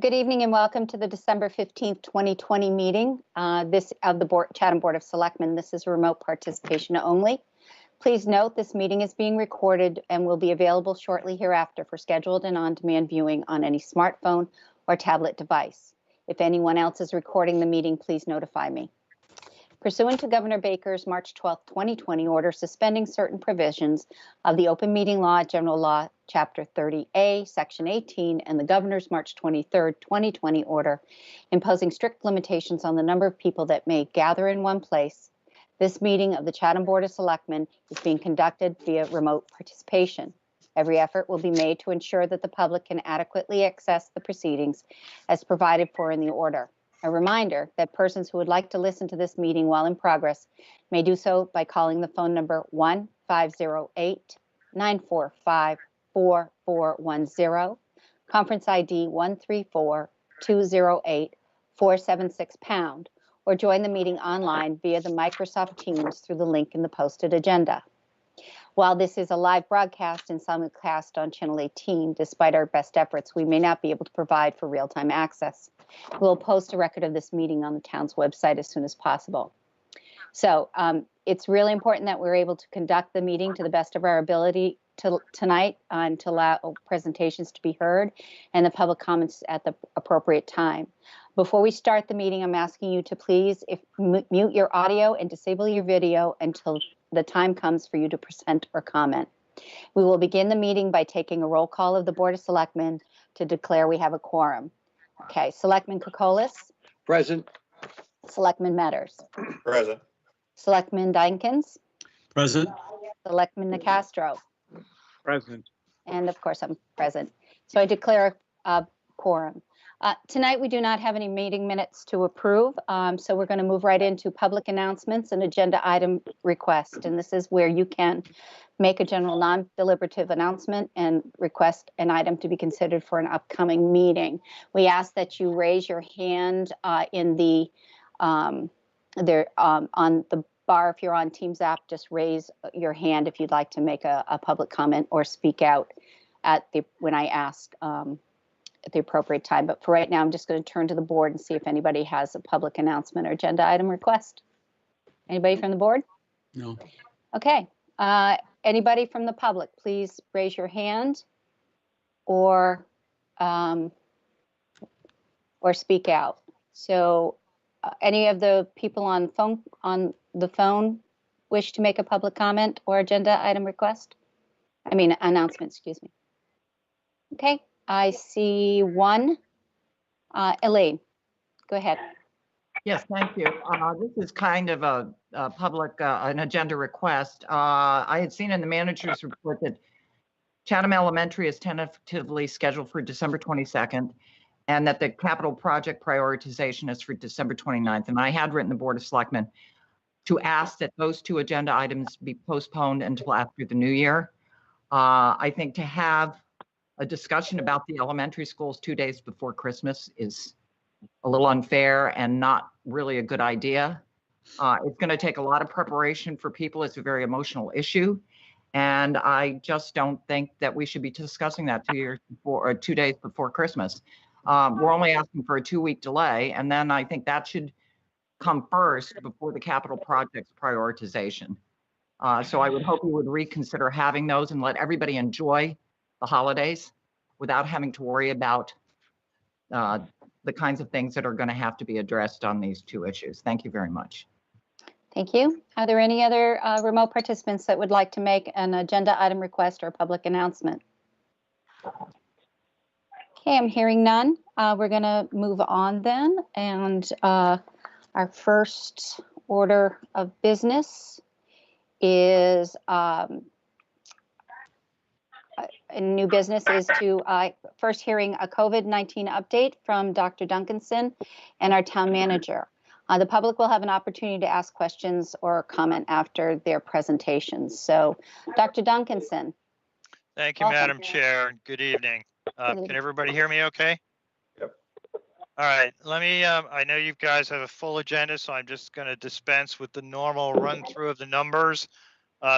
Good evening and welcome to the December 15th, 2020 meeting of the Chatham Board of Selectmen. This is remote participation only. Please note this meeting is being recorded and will be available shortly hereafter for scheduled and on-demand viewing on any smartphone or tablet device. If anyone else is recording the meeting, please notify me. Pursuant to Governor Baker's March 12, 2020 order suspending certain provisions of the Open Meeting Law, General Law, Chapter 30A, Section 18, and the Governor's March 23, 2020 order imposing strict limitations on the number of people that may gather in one place, this meeting of the Chatham Board of Selectmen is being conducted via remote participation. Every effort will be made to ensure that the public can adequately access the proceedings as provided for in the order. A reminder that persons who would like to listen to this meeting while in progress may do so by calling the phone number 1-508-945-4410, conference ID 134-208-476#, or join the meeting online via the Microsoft Teams through the link in the posted agenda. While this is a live broadcast and simulcast on Channel 18, despite our best efforts, we may not be able to provide for real-time access. We'll post a record of this meeting on the town's website as soon as possible. So it's really important that we're able to conduct the meeting to the best of our ability tonight and to allow presentations to be heard and the public comments at the appropriate time. Before we start the meeting, I'm asking you to please mute your audio and disable your video until the time comes for you to present or comment. We will begin the meeting by taking a roll call of the Board of Selectmen to declare we have a quorum. Okay, Selectman Kokolas. Present. Selectman Metters. Present. Selectman Dykens. Present. Selectman Nicastro. Present. And of course, I'm present. So I declare a quorum. Tonight, we do not have any meeting minutes to approve, so we're going to move right into public announcements and agenda item request. And this is where you can make a general non-deliberative announcement and request an item to be considered for an upcoming meeting. We ask that you raise your hand on the bar. If you're on Teams app, just raise your hand if you'd like to make a public comment or speak out when I ask at the appropriate time. But for right now, I'm just going to turn to the board and see if anybody has a public announcement or agenda item request. Anybody from the board? No. Okay. Anybody from the public, please raise your hand or speak out. So any of the people on the phone wish to make a public comment or agenda item request? Announcement, excuse me. Okay. I see one. Elaine, go ahead. Yes, thank you. This is kind of a public, an agenda request. I had seen in the manager's report that Chatham Elementary is tentatively scheduled for December 22nd, and that the capital project prioritization is for December 29th. And I had written the Board of Selectmen to ask that those two agenda items be postponed until after the new year. I think to have a discussion about the elementary schools 2 days before Christmas is a little unfair and not really a good idea. It's going to take a lot of preparation for people. It's a very emotional issue. And I just don't think that we should be discussing that 2 years before or 2 days before Christmas. We're only asking for a 2-week delay. And then I think that should come first before the capital projects prioritization. So I would hope we would reconsider having those and let everybody enjoy the holidays without having to worry about the kinds of things that are going to have to be addressed on these two issues. Thank you very much. Thank you. Are there any other remote participants that would like to make an agenda item request or public announcement? Okay, I'm hearing none. We're going to move on then. And our first order of business is new business is to first hearing a COVID-19 update from Dr. Duncanson and our town manager. The public will have an opportunity to ask questions or comment after their presentations. So, Dr. Duncanson. Thank you, Welcome. Madam Chair. Good evening. Can everybody hear me okay? Yep. All right, let me, I know you guys have a full agenda, so I'm just going to dispense with the normal run through of the numbers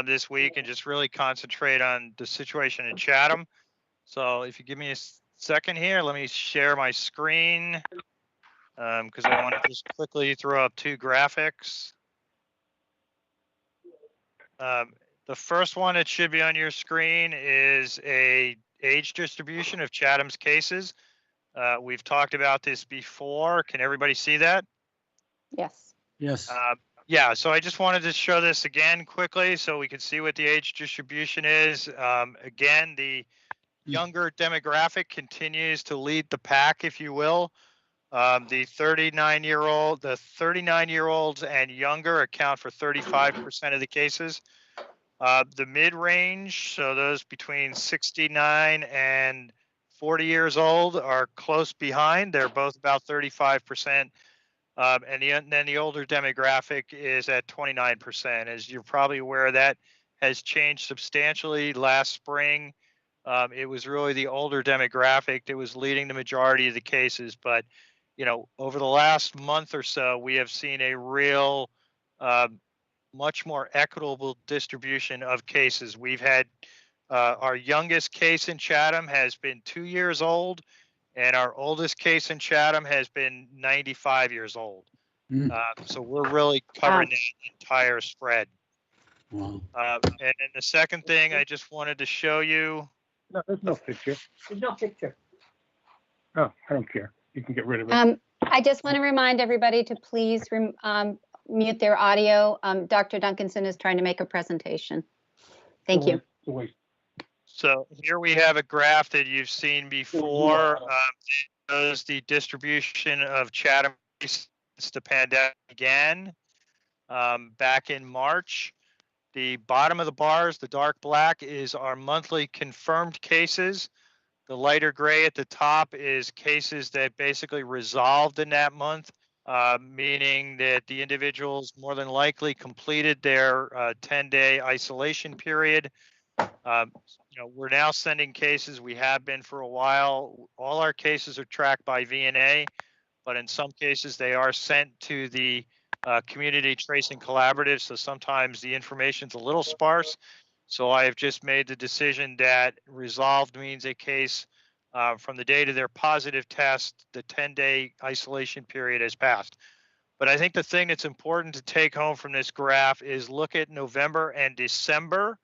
this week and just really concentrate on the situation in Chatham. So if you give me a second here. Let me share my screen because I want to just quickly throw up two graphics. The first one that should be on your screen is a age distribution of Chatham's cases. We've talked about this before. Can everybody see that? Yes. Yes. Yeah, so I just wanted to show this again quickly so we can see what the age distribution is. Again, the younger demographic continues to lead the pack, if you will. The 39-year-olds and younger account for 35% of the cases. The mid-range, so those between 69 and 40 years old are close behind. They're both about 35%. And then the older demographic is at 29%. As you're probably aware, that has changed substantially last spring. It was really the older demographic that was leading the majority of the cases. But, you know, over the last month or so, we have seen a real much more equitable distribution of cases. We've had our youngest case in Chatham has been 2 years old, and our oldest case in Chatham has been 95 years old. Mm. So we're really covering the entire spread. Wow. And then the second thing I just wanted to show you. No, there's no picture. There's no picture. Oh, I don't care. You can get rid of it. I just want to remind everybody to please mute their audio. Dr. Duncanson is trying to make a presentation. Thank you. It's a waste. So here we have a graph that you've seen before. It shows the distribution of Chatham since the pandemic began back in March. The bottom of the bars, the dark black, is our monthly confirmed cases. The lighter gray at the top is cases that basically resolved in that month, meaning that the individuals more than likely completed their 10-day isolation period. You know, we're now sending cases. We have been for a while. All our cases are tracked by VNA, but in some cases they are sent to the community tracing collaborative. So sometimes the information's a little sparse. So I have just made the decision that resolved means a case from the date of their positive test, the 10-day isolation period has passed. But I think the thing that's important to take home from this graph is look at November and December.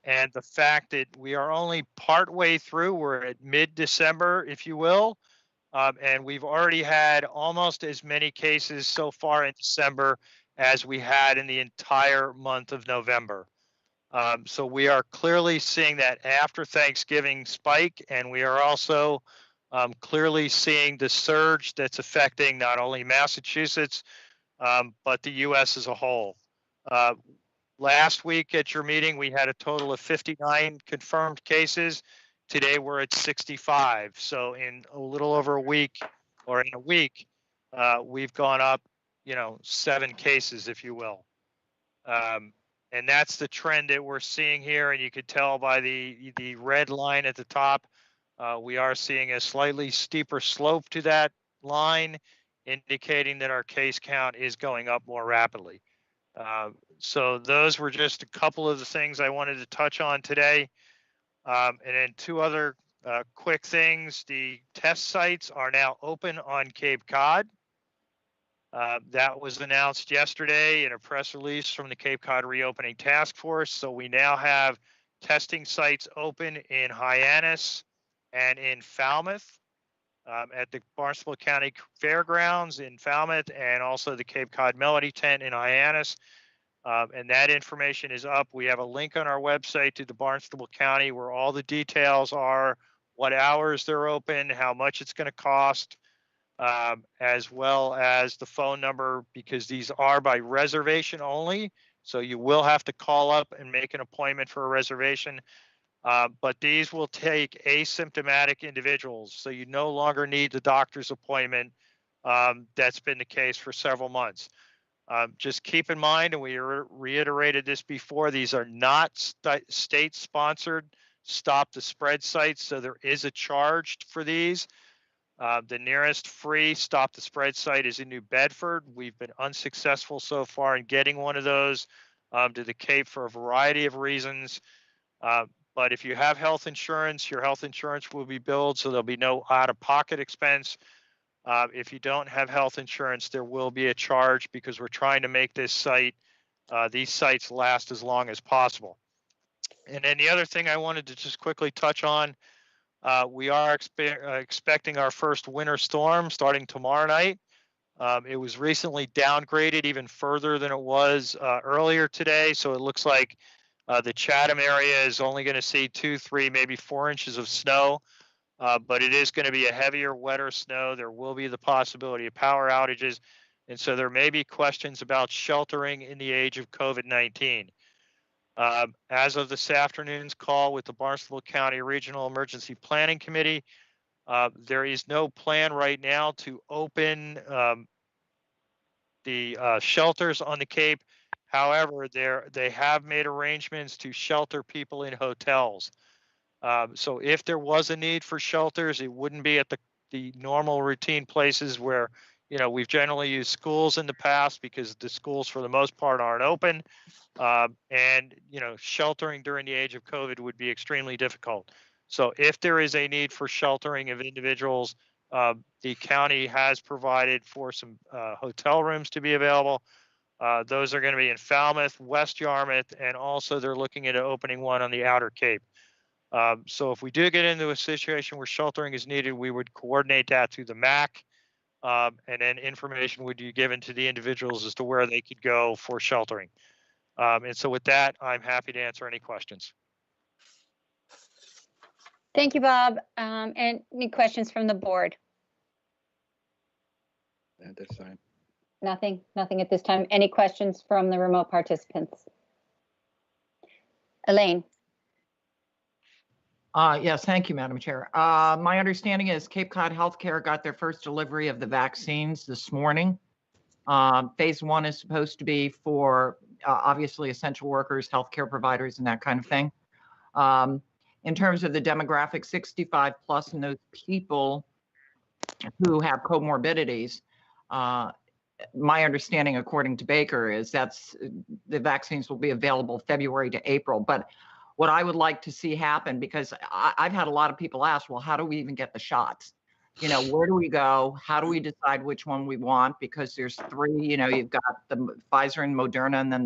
And the fact that we are only partway through, we're at mid-December, if you will, and we've already had almost as many cases so far in December as we had in the entire month of November. So we are clearly seeing that after Thanksgiving spike, and we are also clearly seeing the surge that's affecting not only Massachusetts, but the U.S. as a whole. Last week at your meeting, we had a total of 59 confirmed cases. Today, we're at 65. So in a little over a week, or in a week, we've gone up, 7 cases, if you will. And that's the trend that we're seeing here. And you could tell by the red line at the top, we are seeing a slightly steeper slope to that line, indicating that our case count is going up more rapidly. So those were just a couple of the things I wanted to touch on today. And then 2 other quick things. The test sites are now open on Cape Cod. That was announced yesterday in a press release from the Cape Cod Reopening Task Force. So we now have testing sites open in Hyannis and in Falmouth, at the Barnstable County Fairgrounds in Falmouth, and also the Cape Cod Melody Tent in Hyannis. And that information is up. We have a link on our website to the Barnstable County where all the details are, what hours they're open, how much it's going to cost, as well as the phone number, because these are by reservation only. So you will have to call up and make an appointment for a reservation. But these will take asymptomatic individuals. So you no longer need the doctor's appointment. That's been the case for several months. Just keep in mind, and we reiterated this before, these are not state-sponsored stop the spread sites, so there is a charge for these. The nearest free stop the spread site is in New Bedford. We've been unsuccessful so far in getting one of those to the Cape for a variety of reasons. But if you have health insurance, your health insurance will be billed, so there'll be no out-of-pocket expense. If you don't have health insurance, there will be a charge because we're trying to make these sites last as long as possible. And then the other thing I wanted to just quickly touch on, we are expecting our first winter storm starting tomorrow night. It was recently downgraded even further than it was earlier today. So it looks like the Chatham area is only going to see 2, 3, maybe 4 inches of snow. But it is going to be a heavier, wetter snow. There will be the possibility of power outages. And so there may be questions about sheltering in the age of COVID-19. As of this afternoon's call with the Barnstable County Regional Emergency Planning Committee, there is no plan right now to open the shelters on the Cape. However, they have made arrangements to shelter people in hotels. So if there was a need for shelters, it wouldn't be at the normal routine places where, we've generally used schools in the past because the schools for the most part aren't open. And sheltering during the age of COVID would be extremely difficult. So if there is a need for sheltering of individuals, the county has provided for some hotel rooms to be available. Those are going to be in Falmouth, West Yarmouth, and also they're looking at opening one on the Outer Cape. So if we do get into a situation where sheltering is needed, we would coordinate that through the MAC, and then information would be given to the individuals as to where they could go for sheltering. And so with that, I'm happy to answer any questions. Thank you, Bob. And any questions from the board? At this time. Nothing at this time. Any questions from the remote participants? Elaine? Yes, thank you, Madam Chair. My understanding is Cape Cod Healthcare got their first delivery of the vaccines this morning. Phase 1 is supposed to be for obviously essential workers, healthcare providers, and that kind of thing. In terms of the demographic 65 plus and those people who have comorbidities, my understanding, according to Baker, is the vaccines will be available February to April. But what I would like to see happen, because I've had a lot of people ask, well, how do we even get the shots? Where do we go? How do we decide which one we want? Because there's 3, you've got the Pfizer and Moderna, and then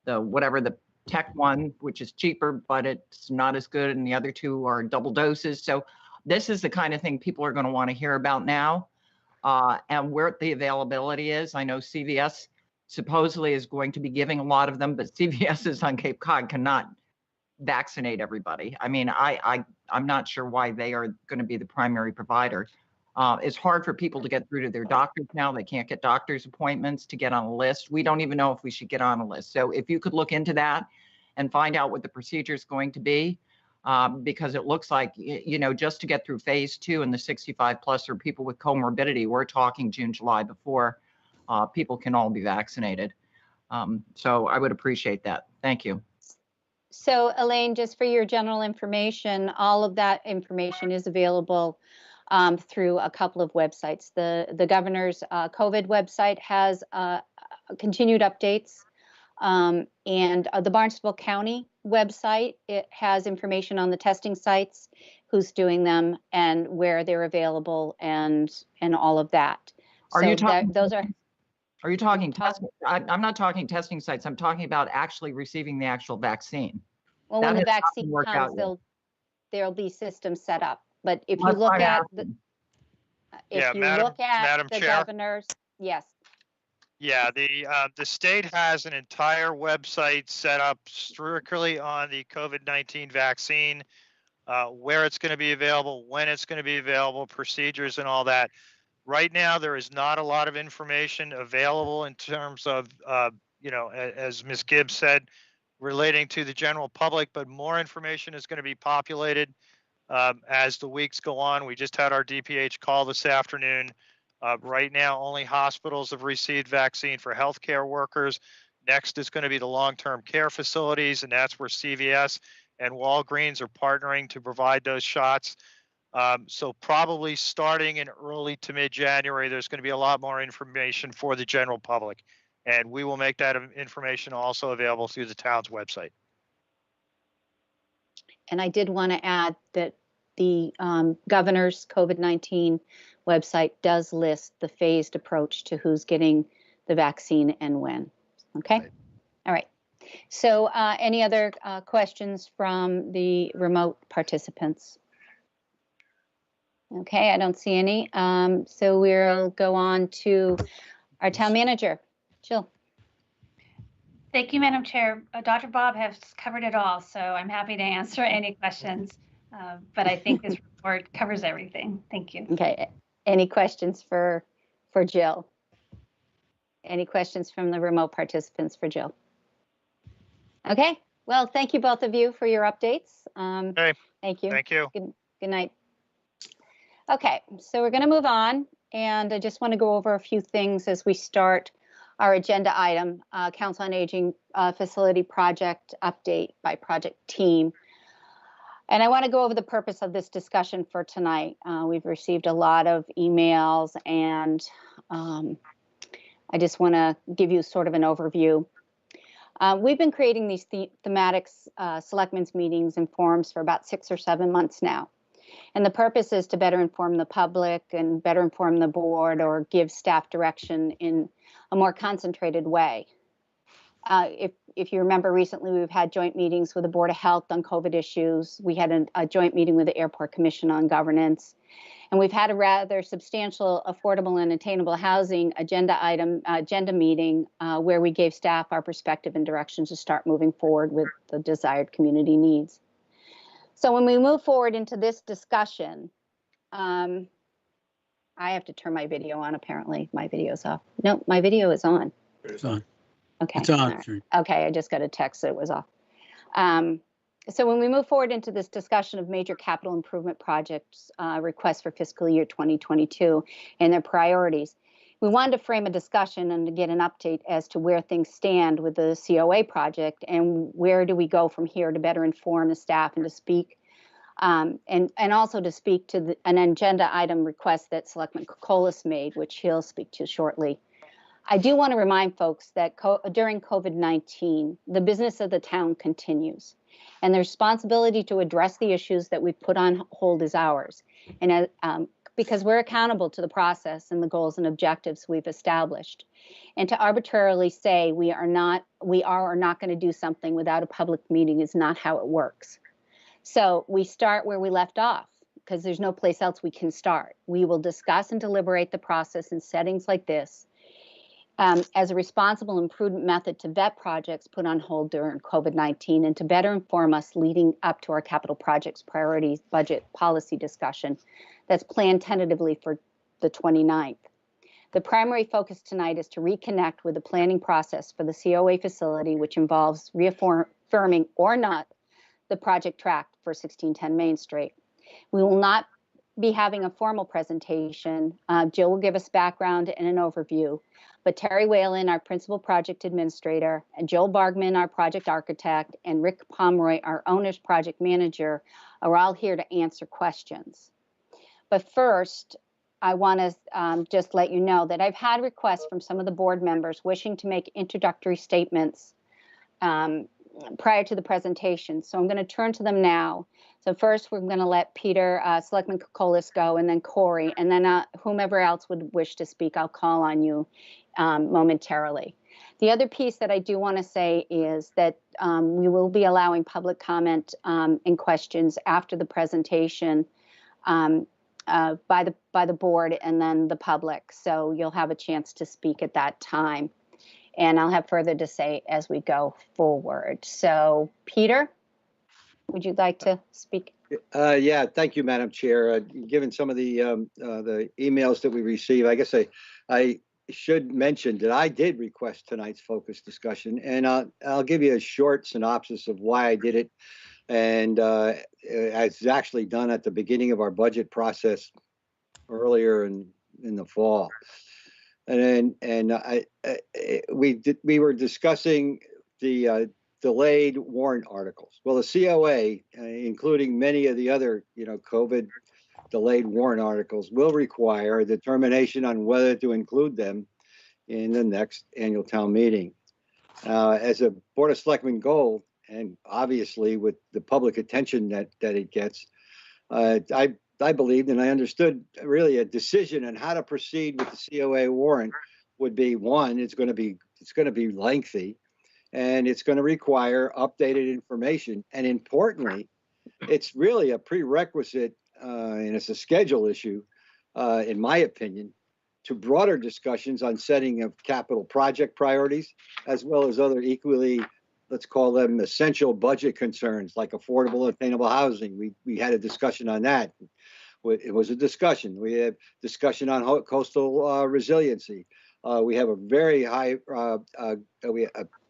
the tech one, which is cheaper, but it's not as good. And the other 2 are double doses. So this is the kind of thing people are going to want to hear about now, and where the availability is. I know CVS supposedly is going to be giving a lot of them, but CVS's on Cape Cod cannot vaccinate everybody. I mean, I'm not sure why they are going to be the primary provider. It's hard for people to get through to their doctors now. They can't get doctor's appointments to get on a list. We don't even know if we should get on a list. So if you could look into that and find out what the procedure is going to be, because it looks like, just to get through phase 2 and the 65 plus or people with comorbidity, we're talking June, July before people can all be vaccinated. So I would appreciate that. Thank you. So Elaine, just for your general information, all of that information is available through a couple of websites. The governor's COVID website has continued updates, and the Barnstable County website, it has information on the testing sites, who's doing them, and where they're available, and all of that. Are you talking? Those are. Are you talking testing? I'm not talking testing sites. I'm talking about actually receiving the actual vaccine. Well, when the vaccine comes, there'll be systems set up. But if you look at the governors, yes. Yeah, the state has an entire website set up strictly on the COVID-19 vaccine, where it's going to be available, when it's going to be available, procedures and all that. Right now, there is not a lot of information available in terms of, as Ms. Gibbs said, relating to the general public, but more information is going to be populated as the weeks go on. We just had our DPH call this afternoon. Right now, only hospitals have received vaccine for healthcare workers. Next is going to be the long-term care facilities, and that's where CVS and Walgreens are partnering to provide those shots. So probably starting in early to mid-January, there's going to be a lot more information for the general public. And we will make that information also available through the town's website. And I did want to add that the governor's COVID-19 website does list the phased approach to who's getting the vaccine and when. Okay. Right. All right. So any other questions from the remote participants? Okay, I don't see any. So we'll go on to our town manager, Jill. Thank you, Madam Chair. Dr. Bob has covered it all, so I'm happy to answer any questions. But I think this report covers everything. Thank you. Okay, any questions for Jill? Any questions from the remote participants for Jill? Okay, well, thank you both of you for your updates. Okay. Thank you. Thank you. Good night. Okay, so we're going to move on, and I just want to go over a few things as we start our agenda item, Council on Aging Facility Project Update by Project Team. And I want to go over the purpose of this discussion for tonight. We've received a lot of emails, and I just want to give you sort of an overview. We've been creating these thematics selectmen's meetings and forums for about 6 or 7 months now. And the purpose is to better inform the public and better inform the board or give staff direction in a more concentrated way. If you remember recently, we've had joint meetings with the Board of Health on COVID issues. We had a joint meeting with the Airport Commission on governance. And we've had a rather substantial affordable and attainable housing agenda meeting where we gave staff our perspective and directions to start moving forward with the desired community needs. So when we move forward into this discussion, I have to turn my video on, apparently. My video's off. No, my video is on. It's on. Okay. It's on. All right. Okay, I just got a text that it was off. So when we move forward into this discussion of major capital improvement projects requests for fiscal year 2022 and their priorities, we wanted to frame a discussion and to get an update as to where things stand with the COA project and where do we go from here to better inform the staff and to speak and also to speak to an agenda item request that Selectman Kokolas made, which he'll speak to shortly. I do want to remind folks that during COVID-19, the business of the town continues, and the responsibility to address the issues that we've put on hold is ours. And because we're accountable to the process and the goals and objectives we've established. And to arbitrarily say we are or not going to do something without a public meeting is not how it works. So we start where we left off because there's no place else we can start. We will discuss and deliberate the process in settings like this as a responsible and prudent method to vet projects put on hold during COVID-19 and to better inform us leading up to our capital projects priorities budget policy discussion that's planned tentatively for the 29th. The primary focus tonight is to reconnect with the planning process for the COA facility, which involves reaffirming or not the project track for 1610 Main Street. We will not be having a formal presentation. Jill will give us background and an overview, but Terry Whalen, our principal project administrator, and Joel Bargman, our project architect, and Rick Pomeroy, our owner's project manager, are all here to answer questions. But first, I want to just let you know that I've had requests from some of the board members wishing to make introductory statements prior to the presentation. So I'm going to turn to them now. So first, we're going to let Peter, Selectman Kokolas go, and then Corey, and then whomever else would wish to speak, I'll call on you momentarily. The other piece that I do want to say is that we will be allowing public comment and questions after the presentation by the board and then the public. So you'll have a chance to speak at that time. And I'll have further to say as we go forward. So Peter, would you like to speak? Yeah, thank you, Madam Chair. Given some of the emails that we receive, I guess I should mention that I did request tonight's focus discussion, and I'll give you a short synopsis of why I did it. And it's actually done at the beginning of our budget process earlier in the fall. And we were discussing the delayed warrant articles. Well, the COA, including many of the other, COVID delayed warrant articles, will require a determination on whether to include them in the next annual town meeting. As a Board of Selectmen goal, and obviously with the public attention that it gets, I believed and I understood really a decision on how to proceed with the COA warrant would be, one, it's going to be lengthy, and it's going to require updated information, and importantly, it's really a prerequisite, and it's a schedule issue, in my opinion, to broader discussions on setting of capital project priorities, as well as other equally, let's call them essential budget concerns like affordable and attainable housing. We had a discussion on that. It was a discussion. We had discussion on coastal resiliency. We have a very high a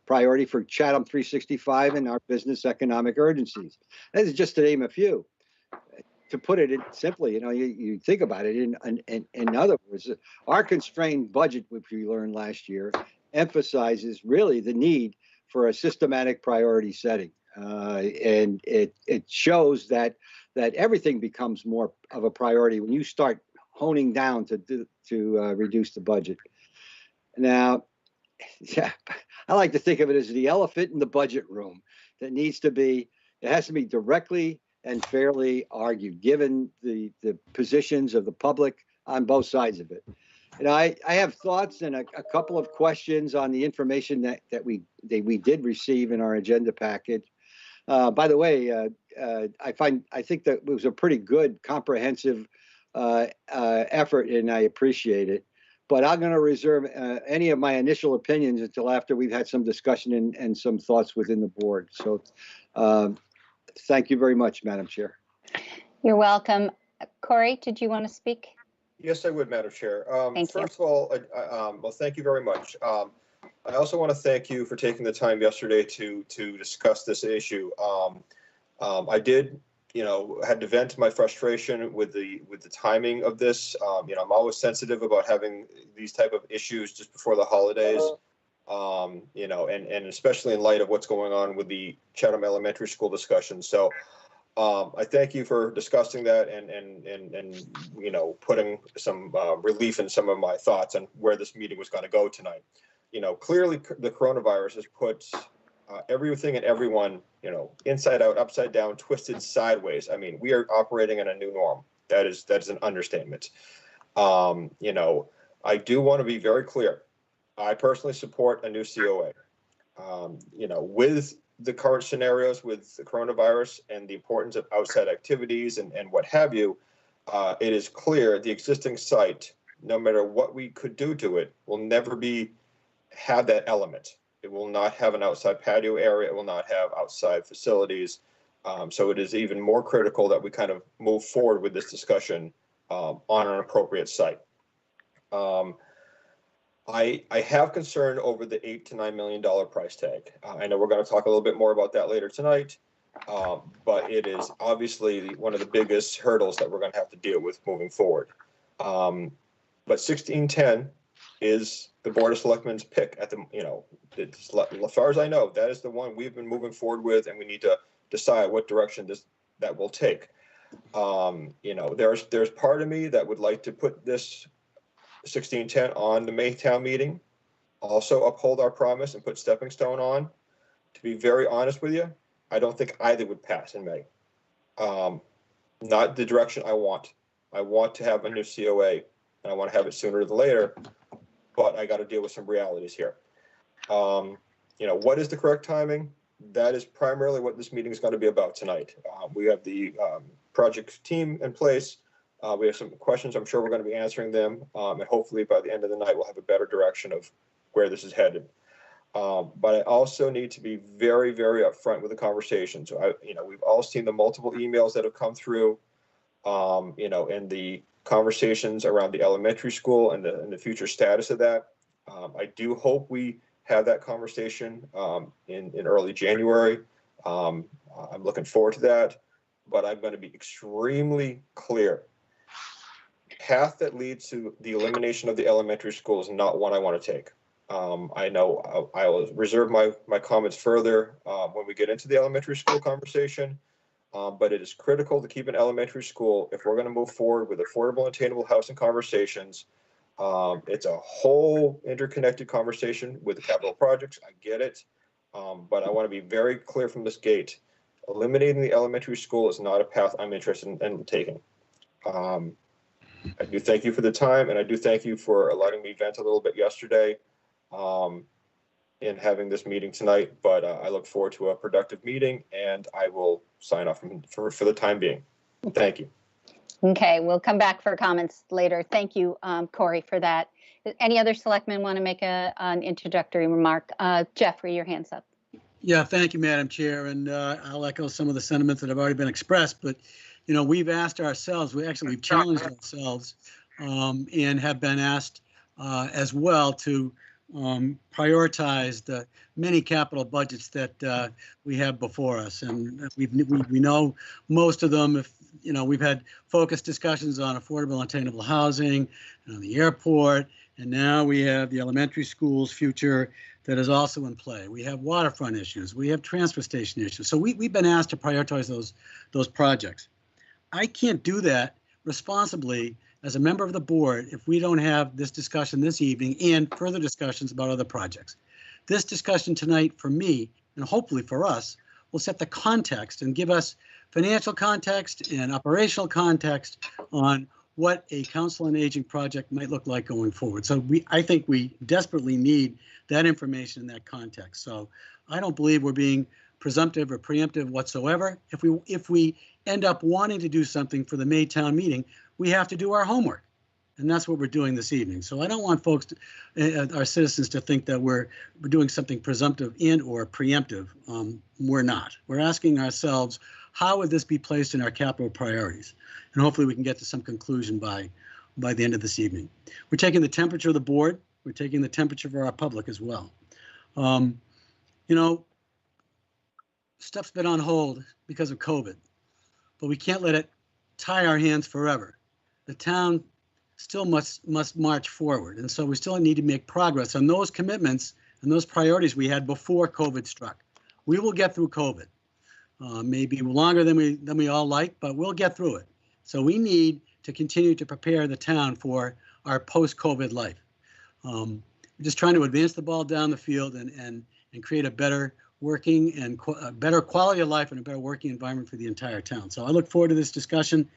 priority for Chatham 365 and our business economic urgencies. This is just to name a few. To put it simply, you think about it. In other words, our constrained budget, which we learned last year, emphasizes really the need for a systematic priority setting, and it shows that everything becomes more of a priority when you start honing down to reduce the budget. Now, yeah, I like to think of it as the elephant in the budget room that it has to be directly and fairly argued, given the positions of the public on both sides of it. And I have thoughts and a couple of questions on the information that we did receive in our agenda package. By the way, I think that it was a pretty good, comprehensive effort, and I appreciate it. But I'm going to reserve any of my initial opinions until after we've had some discussion and some thoughts within the board. So thank you very much, Madam Chair. You're welcome. Corey, did you want to speak? Yes, I would, Madam Chair. Thank you. First of all, well, thank you very much. I also want to thank you for taking the time yesterday to discuss this issue. I did, had to vent my frustration with the timing of this. I'm always sensitive about having these type of issues just before the holidays. And especially in light of what's going on with the Chatham Elementary School discussion. So I thank you for discussing that and putting some relief in some of my thoughts on where this meeting was going to go tonight. Clearly the coronavirus has put everything and everyone, inside out, upside down, twisted sideways. I mean, we are operating in a new norm. That is an understatement. I do want to be very clear. I personally support a new COA. With the current scenarios with the coronavirus and the importance of outside activities and what have you, it is clear the existing site, no matter what we could do to it, will never have that element. It will not have an outside patio area. It will not have outside facilities. So it is even more critical that we kind of move forward with this discussion on an appropriate site. I have concern over the $8 to $9 million price tag. I know we're going to talk a little bit more about that later tonight, but it is obviously one of the biggest hurdles that we're going to have to deal with moving forward. But 1610 is the Board of Selectmen's pick at as far as I know, that is the one we've been moving forward with, and we need to decide what direction that will take. There's part of me that would like to put this 1610 on the May town meeting, also uphold our promise and put stepping stone on. To be very honest with you, I don't think either would pass in May. Not the direction I want. I want to have a new COA, and I want to have it sooner than later, but I got to deal with some realities here. What is the correct timing? That is primarily what this meeting is going to be about tonight. We have the project team in place. We have some questions. I'm sure we're going to be answering them. And hopefully by the end of the night, we'll have a better direction of where this is headed. But I also need to be very, very upfront with the conversation. So, we've all seen the multiple emails that have come through, and the conversations around the elementary school and the future status of that. I do hope we have that conversation in early January. I'm looking forward to that, but I'm going to be extremely clear. Path that leads to the elimination of the elementary school is not one I want to take. I know I will reserve my comments further when we get into the elementary school conversation, but it is critical to keep an elementary school if we're going to move forward with affordable and attainable housing conversations. It's a whole interconnected conversation with the capital projects. I get it. But I want to be very clear from this gate. Eliminating the elementary school is not a path I'm interested in taking. I do thank you for the time, and I do thank you for letting me vent a little bit yesterday in having this meeting tonight, but I look forward to a productive meeting, and I will sign off for the time being. Thank you. Okay, we'll come back for comments later. Thank you, Corey, for that. Any other selectmen want to make an introductory remark? Jeffrey, your hand's up. Yeah, thank you, Madam Chair. And I'll echo some of the sentiments that have already been expressed. But, you know, we've asked ourselves, we've challenged ourselves and have been asked as well to prioritize the many capital budgets that we have before us. And we know most of them. If you know, we've had focused discussions on affordable and attainable housing, and on the airport, and now we have the elementary school's future that is also in play. We have waterfront issues. We have transfer station issues. So we've been asked to prioritize those projects. I can't do that responsibly as a member of the board if we don't have this discussion this evening and further discussions about other projects. This discussion tonight for me, and hopefully for us, will set the context and give us financial context and operational context on what a council on aging project might look like going forward. So I think we desperately need that information in that context. So I don't believe we're being presumptive or preemptive whatsoever. If we end up wanting to do something for the May town meeting, we have to do our homework. And that's what we're doing this evening. So I don't want folks, our citizens, to think that we're doing something presumptive and or preemptive. We're not. We're asking ourselves, how would this be placed in our capital priorities? And hopefully we can get to some conclusion by the end of this evening. We're taking the temperature of the board. We're taking the temperature of our public as well. You know, stuff's been on hold because of COVID, but we can't let it tie our hands forever. The town still must march forward. And so we still need to make progress on those commitments and those priorities we had before COVID struck. We will get through COVID. Maybe longer than we all like, but we'll get through it. So we need to continue to prepare the town for our post-COVID life. We're just trying to advance the ball down the field and create a better working and a better quality of life and a better working environment for the entire town. So I look forward to this discussion.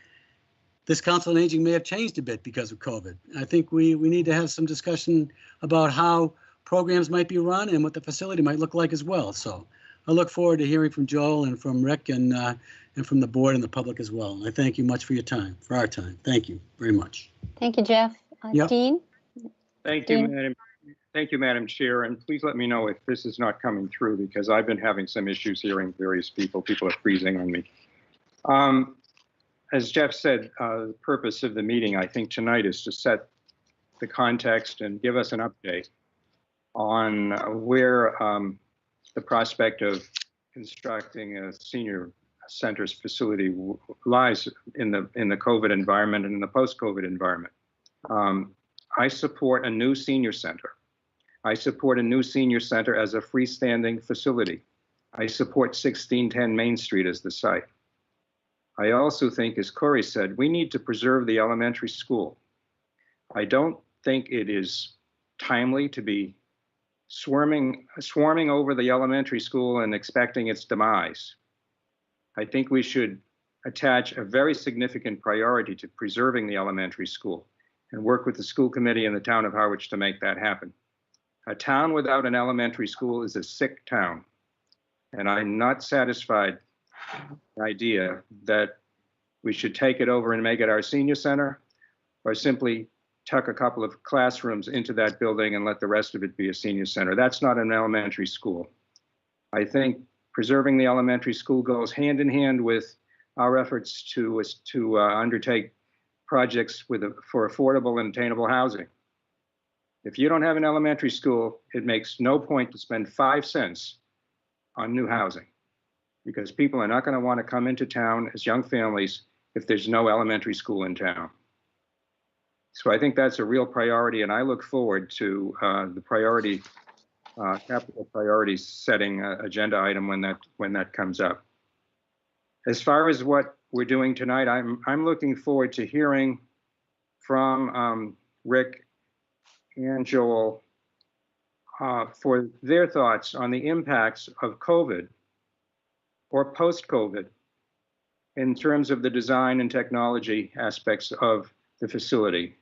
This Council on Aging may have changed a bit because of COVID. I think we need to have some discussion about how programs might be run and what the facility might look like as well. So I look forward to hearing from Joel and from Rick and from the board and the public as well. And I thank you much for your time, for our time. Thank you very much. Thank you, Jeff. Yep. Dean? Thank you, Madam Chair, and please let me know if this is not coming through because I've been having some issues hearing various people. People are freezing on me. As Jeff said, the purpose of the meeting, I think tonight, is to set the context and give us an update on where the prospect of constructing a senior centers facility lies in the COVID environment and in the post-COVID environment. I support a new senior center. I support a new senior center as a freestanding facility. I support 1610 Main Street as the site. I also think, as Corey said, we need to preserve the elementary school. I don't think it is timely to be swarming over the elementary school and expecting its demise. I think we should attach a very significant priority to preserving the elementary school and work with the school committee and the town of Harwich to make that happen. A town without an elementary school is a sick town. And I'm not satisfied with the idea that we should take it over and make it our senior center, or simply tuck a couple of classrooms into that building and let the rest of it be a senior center. That's not an elementary school. I think preserving the elementary school goes hand in hand with our efforts to undertake projects for affordable and attainable housing. If you don't have an elementary school, it makes no point to spend 5 cents on new housing, because people are not going to want to come into town as young families if there's no elementary school in town. So I think that's a real priority, and I look forward to the capital priorities setting agenda item when that comes up. As far as what we're doing tonight, I'm looking forward to hearing from Rick and Joel for their thoughts on the impacts of COVID or post-COVID in terms of the design and technology aspects of the facility.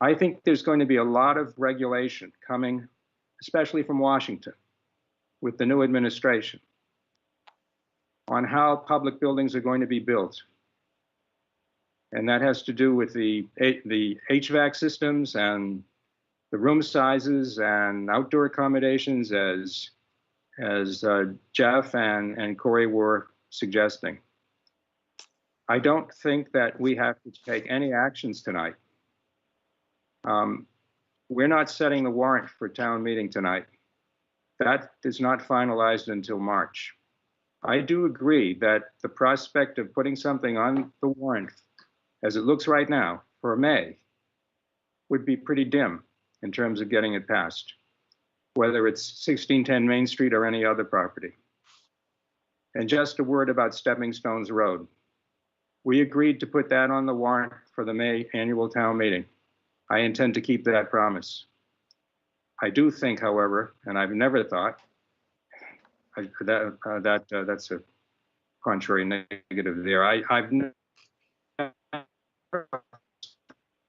I think there's going to be a lot of regulation coming, especially from Washington, with the new administration, on how public buildings are going to be built. And that has to do with the HVAC systems and the room sizes and outdoor accommodations, as Jeff and Corey were suggesting. I don't think that we have to take any actions tonight. We're not setting the warrant for town meeting tonight. That is not finalized until March. I do agree that the prospect of putting something on the warrant, as it looks right now, for May, would be pretty dim in terms of getting it passed, whether it's 1610 Main Street or any other property. And just a word about Stepping Stones Road. We agreed to put that on the warrant for the May annual town meeting. I intend to keep that promise. I do think, however, and I've never thought, that's a contrary negative there. I've never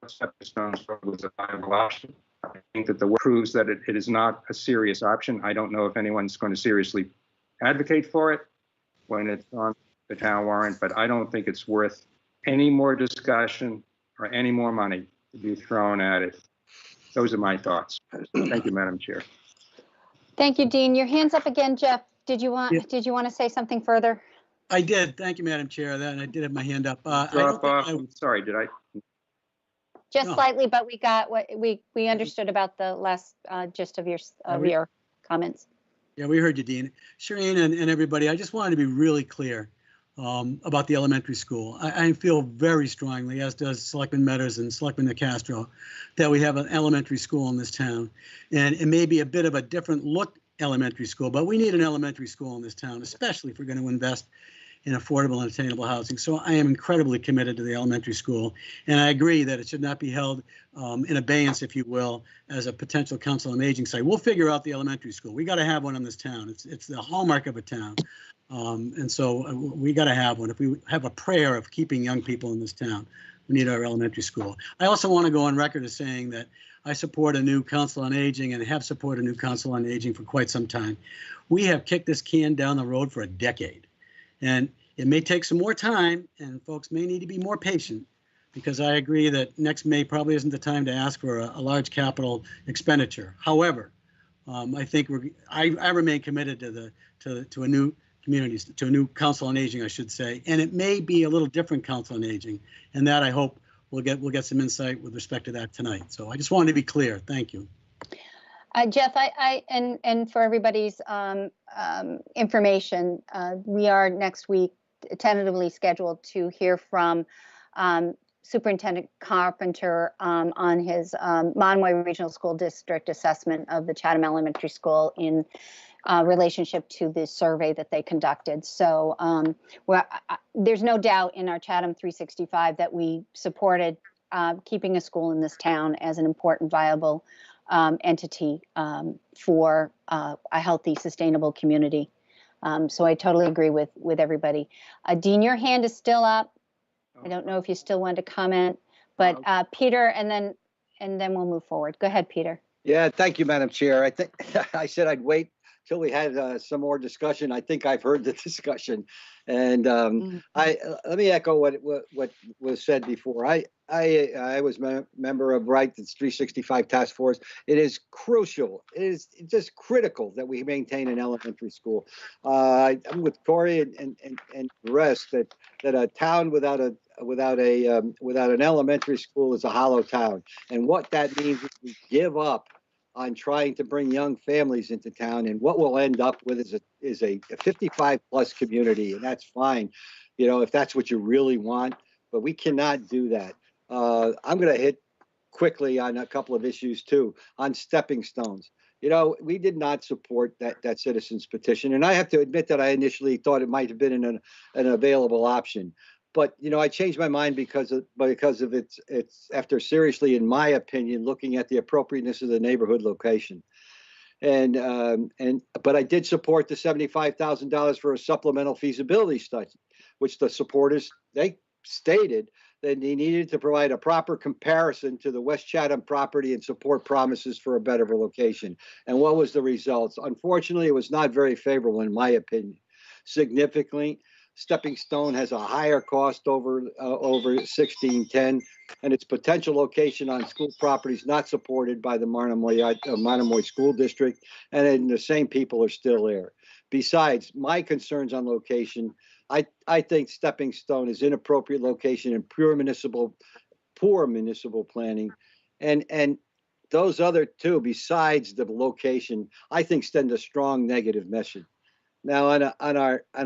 Stepping Stones Road was a viable option. I think that the work proves that it is not a serious option. I don't know if anyone's going to seriously advocate for it when it's on the town warrant, but I don't think it's worth any more discussion or any more money to be thrown at it. Those are my thoughts. Thank you, Madam Chair. Thank you, Dean. Your hand's up again, Jeff. Did you want to say something further? I did. Thank you, Madam Chair. That I did have my hand up. Drop off. I'm sorry, did I? Just No. slightly, but we got what we understood about the last gist of your comments. Yeah, we heard you, Dean. Shireen and everybody, I just wanted to be really clear about the elementary school. I feel very strongly, as does Selectman Metters and Selectman Nicastro, that we have an elementary school in this town. And it may be a bit of a different look elementary school, but we need an elementary school in this town, especially if we're going to invest in affordable and attainable housing. So I am incredibly committed to the elementary school. And I agree that it should not be held in abeyance, if you will, as a potential council on aging site. We'll figure out the elementary school. We got to have one in this town. It's the hallmark of a town. And so we got to have one. If we have a prayer of keeping young people in this town, we need our elementary school. I also want to go on record as saying that I support a new council on aging and have supported a new council on aging for quite some time. We have kicked this can down the road for a decade. And it may take some more time, and folks may need to be more patient, because I agree that next May probably isn't the time to ask for a large capital expenditure. However, I think I remain committed to a new community, to a new council on aging, I should say, and it may be a little different council on aging, and that I hope we'll get some insight with respect to that tonight. So I just wanted to be clear. Thank you. Jeff, and for everybody's information, we are next week tentatively scheduled to hear from Superintendent Carpenter on his Monroe Regional School District assessment of the Chatham Elementary School in relationship to the survey that they conducted. So there's no doubt in our Chatham 365 that we supported keeping a school in this town as an important, viable entity for a healthy, sustainable community. So I totally agree with everybody. Dean, your hand is still up. I don't know if you still want to comment, but Peter, and then we'll move forward. Go ahead, Peter. Yeah, thank you, Madam Chair. I think I said I'd wait till we had some more discussion. I think I've heard the discussion, and let me echo what was said before. I was a member of Wright's 365 Task Force. It is crucial. It is just critical that we maintain an elementary school. I'm with Corey and the rest that a town without an elementary school is a hollow town, and what that means is we give up on trying to bring young families into town, and what we'll end up with is a 55 plus community, and that's fine, if that's what you really want, but we cannot do that. I'm going to hit quickly on a couple of issues too, on stepping stones. We did not support that citizens petition, and I have to admit that I initially thought it might have been an available option. But I changed my mind because of its after seriously, in my opinion, looking at the appropriateness of the neighborhood location. But I did support the $75,000 for a supplemental feasibility study, which the supporters, they stated that they needed to provide a proper comparison to the West Chatham property and support promises for a better location. And what was the results? Unfortunately, it was not very favorable, in my opinion. Significantly, Stepping Stone has a higher cost over 1610, and its potential location on school properties not supported by the Monomoy School District, and then the same people are still there. Besides, my concerns on location, I think Stepping Stone is inappropriate location and poor municipal planning, and those other two, besides the location, I think send a strong negative message. Now, on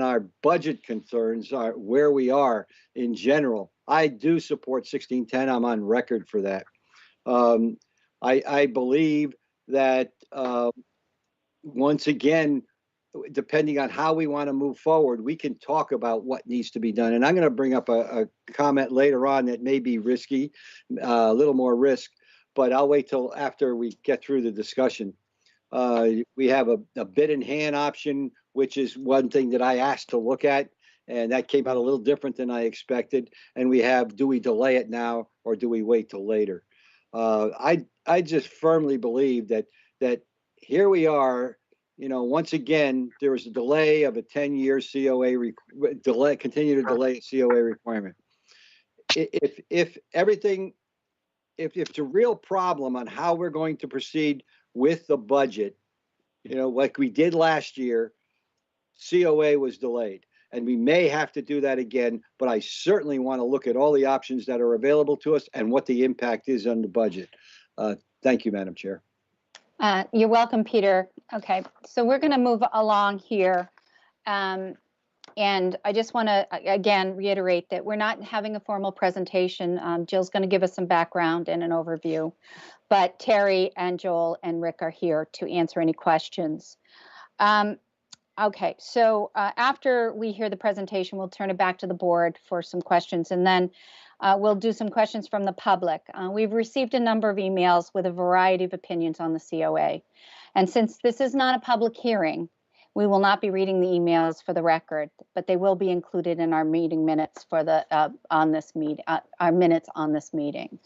our budget concerns, where we are in general, I do support 1610. I'm on record for that. I believe that once again, depending on how we want to move forward, we can talk about what needs to be done. And I'm going to bring up a comment later on that may be risky, a little more risk, but I'll wait till after we get through the discussion. We have a bid in hand option, which is one thing that I asked to look at, and that came out a little different than I expected. And we have, do we delay it now or do we wait till later? I just firmly believe that here we are. Once again, there was a delay of a 10-year COA continue to delay a COA requirement. If it's a real problem on how we're going to proceed with the budget, like we did last year, COA was delayed, and we may have to do that again, but I certainly want to look at all the options that are available to us and what the impact is on the budget. Thank you, Madam Chair. You're welcome, Peter. Okay, so we're going to move along here. And I just want to, again, reiterate that we're not having a formal presentation. Jill's going to give us some background and an overview, but Terry and Joel and Rick are here to answer any questions. Okay, so after we hear the presentation, we'll turn it back to the board for some questions, and then we'll do some questions from the public. We've received a number of emails with a variety of opinions on the COA. And since this is not a public hearing, we will not be reading the emails for the record, but they will be included in our meeting minutes for the our minutes on this meeting.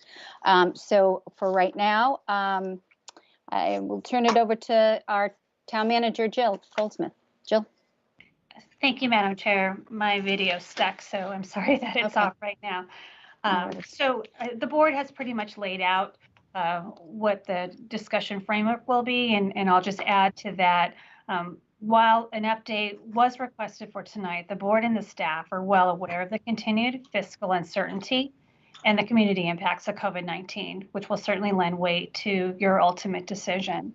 So for right now, I will turn it over to our town manager, Jill Goldsmith. Jill. Thank you, Madam Chair. My video stuck, so I'm sorry that it's off right now. So the board has pretty much laid out what the discussion framework will be, and I'll just add to that. While an update was requested for tonight, the board and the staff are well aware of the continued fiscal uncertainty and the community impacts of COVID-19, which will certainly lend weight to your ultimate decision.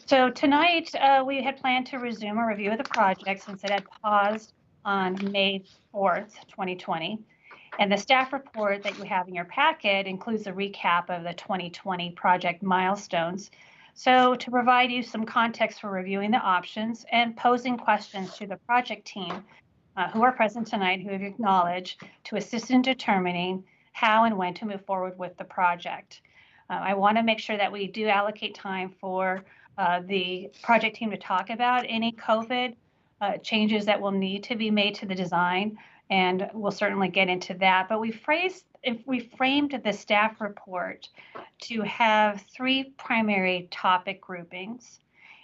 So tonight, we had planned to resume a review of the project since it had paused on May 4th, 2020. And the staff report that you have in your packet includes a recap of the 2020 project milestones. So to provide you some context for reviewing the options and posing questions to the project team who are present tonight, who have acknowledged, to assist in determining how and when to move forward with the project. I want to make sure that we do allocate time for the project team to talk about any COVID changes that will need to be made to the design, and we'll certainly get into that. But we framed the staff report to have three primary topic groupings,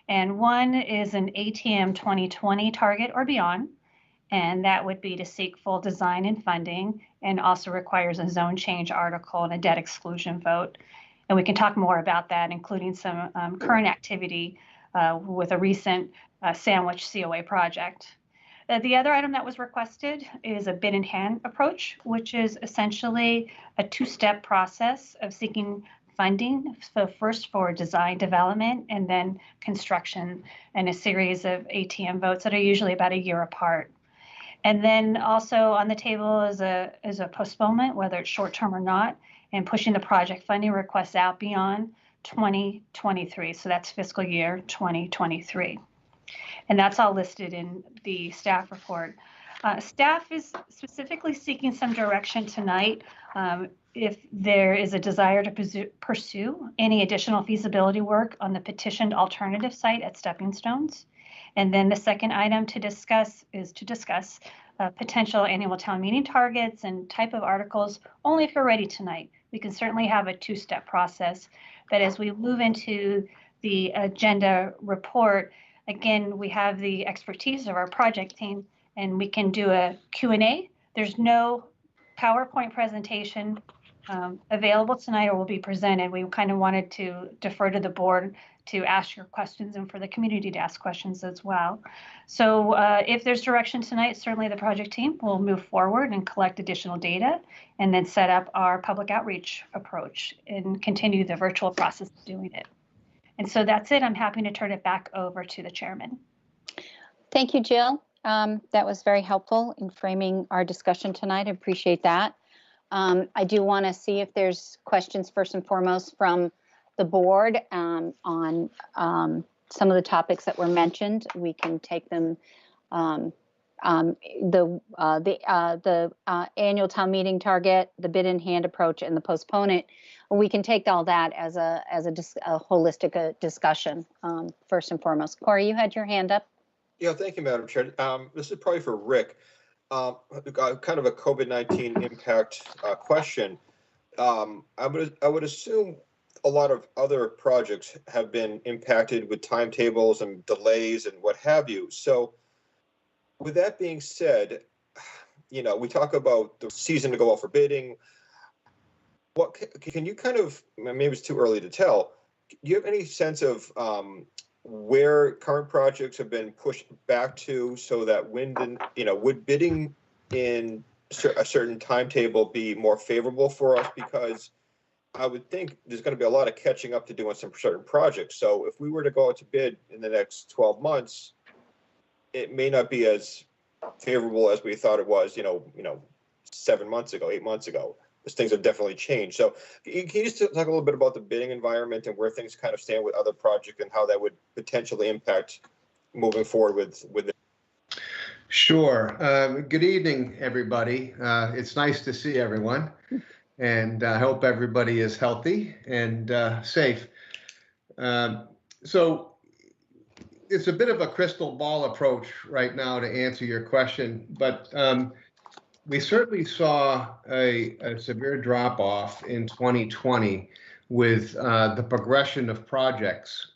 and one is an ATM 2020 target or beyond, and that would be to seek full design and funding, and also requires a zone change article and a debt exclusion vote. And we can talk more about that, including some current activity with a recent Sandwich COA project. The other item that was requested is a bid in hand approach, which is essentially a two-step process of seeking funding. So first for design development and then construction, and a series of ATM votes that are usually about a year apart. And then also on the table is a postponement, whether it's short-term or not, and pushing the project funding requests out beyond 2023. So that's fiscal year 2023. And that's all listed in the staff report. Staff is specifically seeking some direction tonight if there is a desire to pursue any additional feasibility work on the petitioned alternative site at Stepping Stones. And then the second item to discuss is potential annual town meeting targets and type of articles, only if you're ready tonight. We can certainly have a two-step process, but as we move into the agenda report, again, we have the expertise of our project team, and we can do a Q&A. There's no PowerPoint presentation available tonight or will be presented. We kind of wanted to defer to the board to ask your questions and for the community to ask questions as well. So if there's direction tonight, certainly the project team will move forward and collect additional data and then set up our public outreach approach and continue the virtual process of doing it. And so that's it. I'm happy to turn it back over to the chairman. Thank you, Jill. That was very helpful in framing our discussion tonight. I appreciate that. I do want to see if there's questions first and foremost from the board on some of the topics that were mentioned. We can take them. The annual town meeting target, the bid in hand approach, and the postponement. We can take all that as a holistic discussion first and foremost. Corey, you had your hand up. Yeah, thank you, Madam Chair. This is probably for Rick. Kind of a COVID-19 impact question. I would assume a lot of other projects have been impacted with timetables and delays and what have you. So with that being said, you know, we talk about the season to go out for bidding. What can you kind of, maybe it's too early to tell, do you have any sense of where current projects have been pushed back to, so that would bidding in a certain timetable be more favorable for us? Because I would think there's going to be a lot of catching up to do on some certain projects. So if we were to go out to bid in the next 12 months, it may not be as favorable as we thought it was, 7 months ago, 8 months ago. Because things have definitely changed. So can you just talk a little bit about the bidding environment and where things kind of stand with other projects and how that would potentially impact moving forward with it? Sure. Good evening, everybody. It's nice to see everyone, and I hope everybody is healthy and safe. So it's a bit of a crystal ball approach right now to answer your question, but we certainly saw a severe drop-off in 2020 with the progression of projects,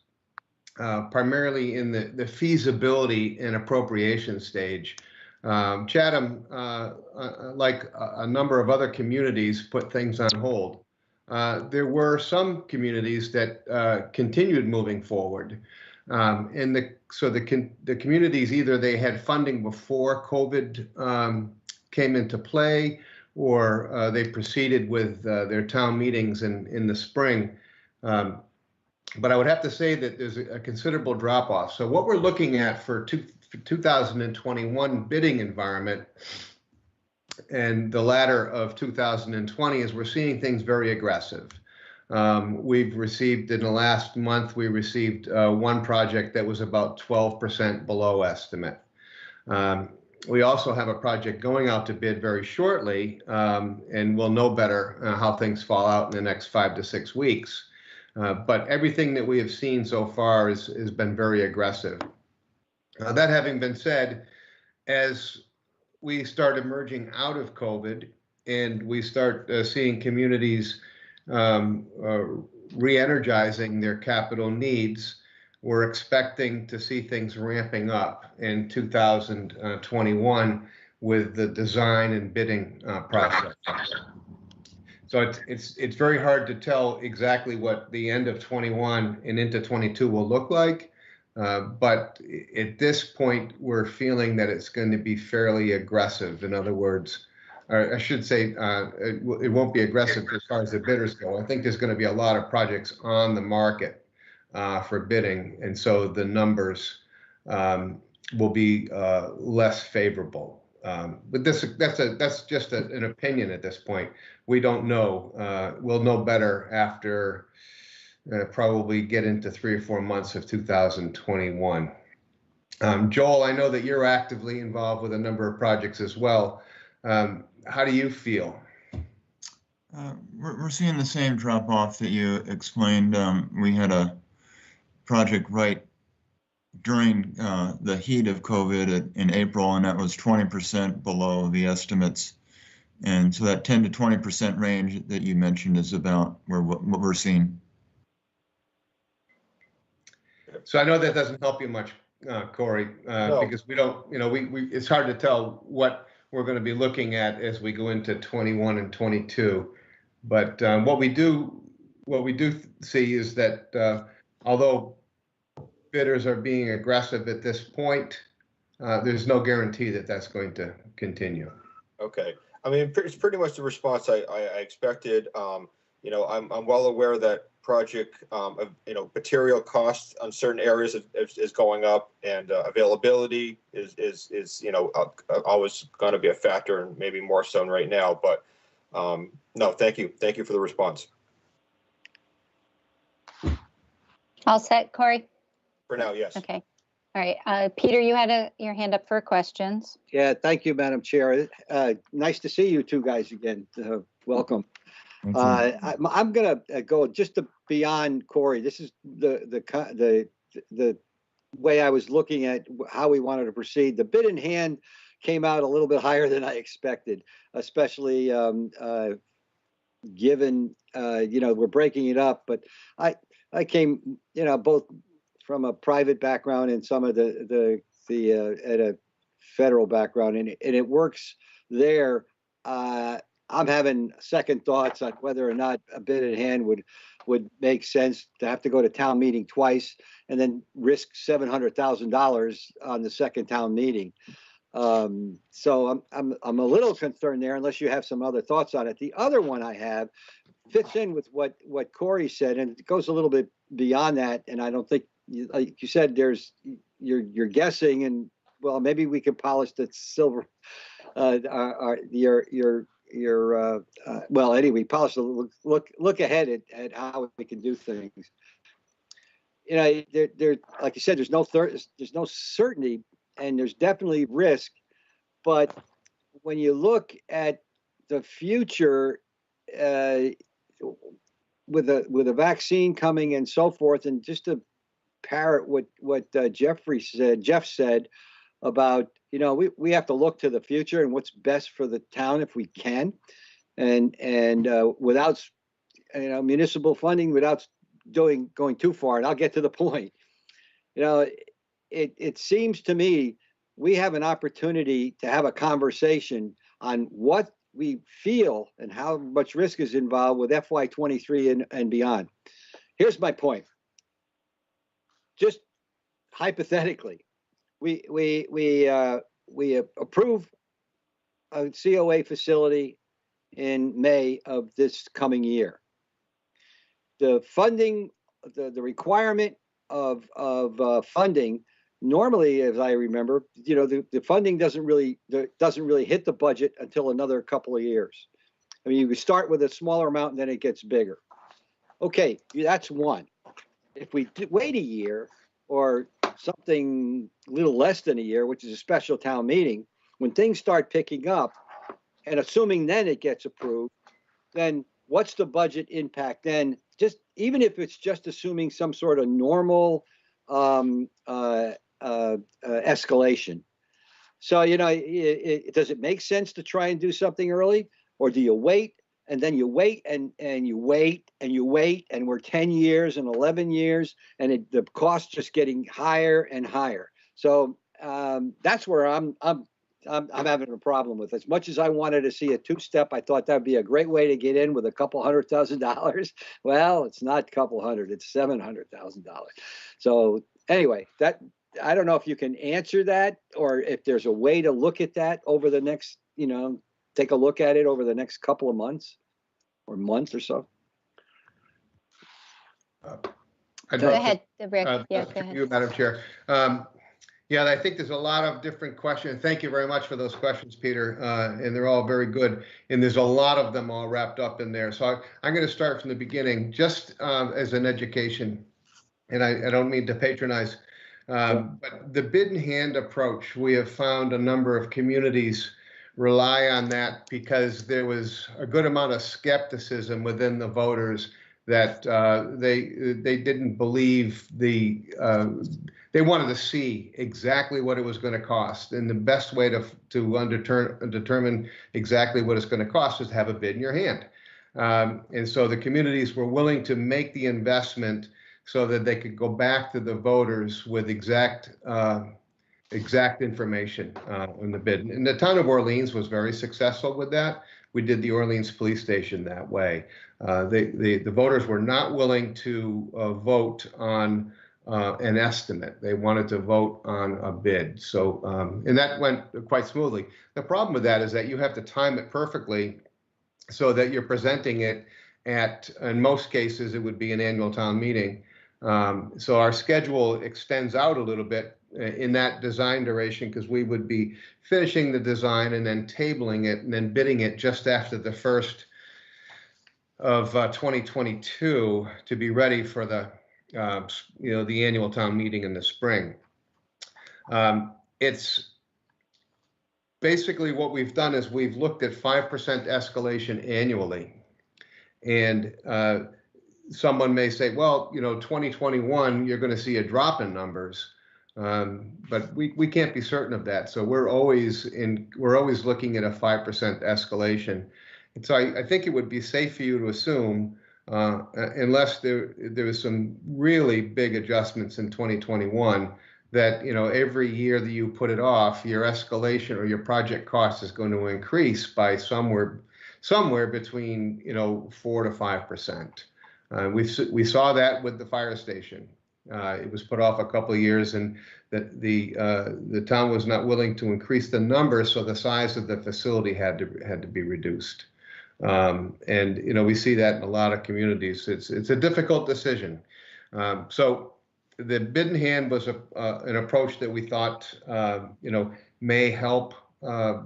primarily in the feasibility and appropriation stage. Chatham, like a number of other communities, put things on hold. There were some communities that continued moving forward. So the communities, either they had funding before COVID came into play, or they proceeded with their town meetings in the spring. But I would have to say that there's a considerable drop-off. So what we're looking at for 2021 bidding environment and the latter of 2020 is we're seeing things very aggressive. We've received, in the last month, we received one project that was about 12% below estimate. We also have a project going out to bid very shortly, and we'll know better how things fall out in the next 5 to 6 weeks. But everything that we have seen so far has been very aggressive. That having been said, as we start emerging out of COVID and we start seeing communities re-energizing their capital needs, we're expecting to see things ramping up in 2021 with the design and bidding process. So it's very hard to tell exactly what the end of 21 and into 22 will look like. But at this point, we're feeling that it's going to be fairly aggressive. In other words, or I should say, it won't be aggressive as far as the bidders go. I think there's going to be a lot of projects on the market for bidding, and so the numbers will be less favorable. But that's just an opinion at this point. We don't know. We'll know better after probably get into 3 or 4 months of 2021. Joel, I know that you're actively involved with a number of projects as well. How do you feel? We're seeing the same drop off that you explained. We had a project right during the heat of COVID in April, and that was 20% below the estimates. And so that 10 to 20% range that you mentioned is about what we're seeing. So I know that doesn't help you much, Corey, No. because we don't, it's hard to tell what we're going to be looking at as we go into 21 and 22. But what we do see is that although bidders are being aggressive at this point, there's no guarantee that that's going to continue. Okay. I mean, it's pretty much the response I expected. I'm well aware that project, material costs on certain areas is going up, and availability is always going to be a factor, and maybe more so right now. But no, thank you for the response. All set, Corey? For now, yes. Okay. All right. Peter, you had your hand up for questions. Yeah, thank you, Madam Chair. Nice to see you two guys again. Welcome. I'm going to go just beyond Corey. This is the way I was looking at how we wanted to proceed. The bid in hand came out a little bit higher than I expected, especially given we're breaking it up. But I came both from a private background and some of the at a federal background, and it works there. I'm having second thoughts on whether or not a bid in hand would make sense to have to go to town meeting twice and then risk $700,000 on the second town meeting. So I'm a little concerned there, unless you have some other thoughts on it. The other one I have fits in with what Corey said, and it goes a little bit beyond that. And I don't think, like you said, you're guessing, and well, maybe we can polish the silver. Well, anyway, polish the look ahead at how we can do things. There, like you said, there's no certainty, and there's definitely risk. But when you look at the future, with a vaccine coming and so forth, and just to parrot what Jeff said about, we have to look to the future and what's best for the town if we can, and without municipal funding, without going too far. And I'll get to the point. It seems to me we have an opportunity to have a conversation on what we feel and how much risk is involved with FY23 and beyond. Here's my point. Just hypothetically, we approve a COA facility in May of this coming year. The funding, the requirement of funding, normally, as I remember, the funding doesn't really hit the budget until another couple of years. I mean, you start with a smaller amount and then it gets bigger. Okay, that's one. If we wait a year or something a little less than a year, which is a special town meeting, when things start picking up, and assuming then it gets approved, then what's the budget impact then? Just even if it's just assuming some sort of normal escalation. So, does it make sense to try and do something early, or do you wait and then you wait and you wait and you wait, and we're 10 years and 11 years and the cost just getting higher and higher? So that's where I'm having a problem with. As much as I wanted to see a two-step, I thought that'd be a great way to get in with a couple $100,000. Well, it's not a couple hundred, it's $700,000. So anyway, I don't know if you can answer that, or if there's a way to look at that over the next, take a look at it over the next couple of months or so. Go ahead, Rick. Yeah, go ahead. You, Madam Chair. Yeah, I think there's a lot of different questions. Thank you very much for those questions, Peter. And they're all very good. And there's a lot of them all wrapped up in there. So I'm going to start from the beginning, just as an education. And I don't mean to patronize, but the bid in hand approach, we have found a number of communities rely on that because there was a good amount of skepticism within the voters that they didn't believe they wanted to see exactly what it was going to cost, and the best way to determine exactly what it's going to cost is to have a bid in your hand. And so the communities were willing to make the investment so that they could go back to the voters with exact information on the bid. And the town of Orleans was very successful with that. We did the Orleans police station that way. The voters were not willing to vote on an estimate. They wanted to vote on a bid. So, and that went quite smoothly. The problem with that is that you have to time it perfectly so that you're presenting it at, in most cases, it would be an annual town meeting. So our schedule extends out a little bit in that design duration because we would be finishing the design and then tabling it and then bidding it just after the first of 2022 to be ready for the the annual town meeting in the spring. It's basically what we've done is we've looked at 5% escalation annually, and someone may say, well, 2021 you're going to see a drop in numbers. But we can't be certain of that. So we're always looking at a 5% escalation. And so I think it would be safe for you to assume, unless there was some really big adjustments in 2021, that every year that you put it off, your escalation or your project cost is going to increase by somewhere between 4 to 5%. We saw that with the fire station. It was put off a couple of years, and that the town was not willing to increase the number, so the size of the facility had to be reduced. And we see that in a lot of communities. It's a difficult decision. So the bid in hand was an approach that we thought may help the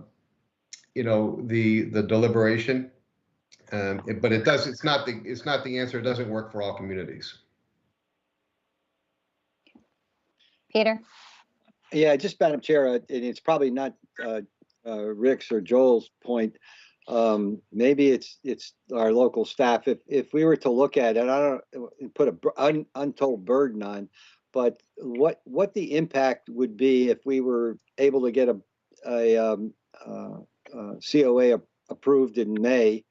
deliberation, but it's not the answer. It doesn't work for all communities. Peter? Yeah, just Madam Chair, and it's probably not Rick's or Joel's point. Maybe it's our local staff. If we were to look at it, I don't put an untold burden on, but what the impact would be if we were able to get a COA approved in May,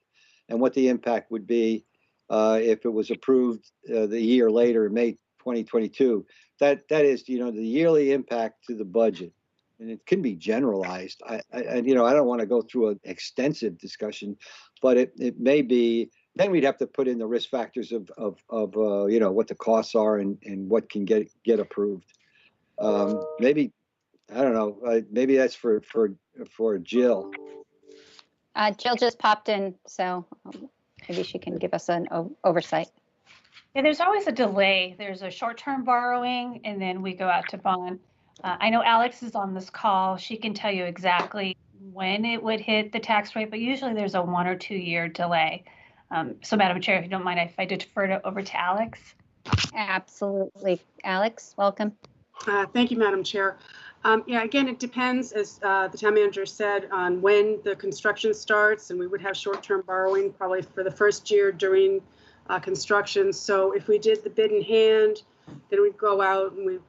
and what the impact would be if it was approved the year later, May 2022. That is, the yearly impact to the budget, and it can be generalized. I don't want to go through an extensive discussion, but it may be. Then we'd have to put in the risk factors of what the costs are and what can get approved. Maybe, I don't know. Maybe that's for Jill. Jill just popped in, so maybe she can give us an oversight. Yeah, there's always a delay. There's a short-term borrowing, and then we go out to bond. I know Alex is on this call. She can tell you exactly when it would hit the tax rate, but usually there's a 1 or 2 year delay. So Madam Chair, if you don't mind, if I defer it over to Alex. Absolutely. Alex, welcome. Thank you, Madam Chair. Yeah, again, it depends, as the town manager said, on when the construction starts, and we would have short-term borrowing probably for the first year during construction. So if we did the bid in hand, then we'd go out and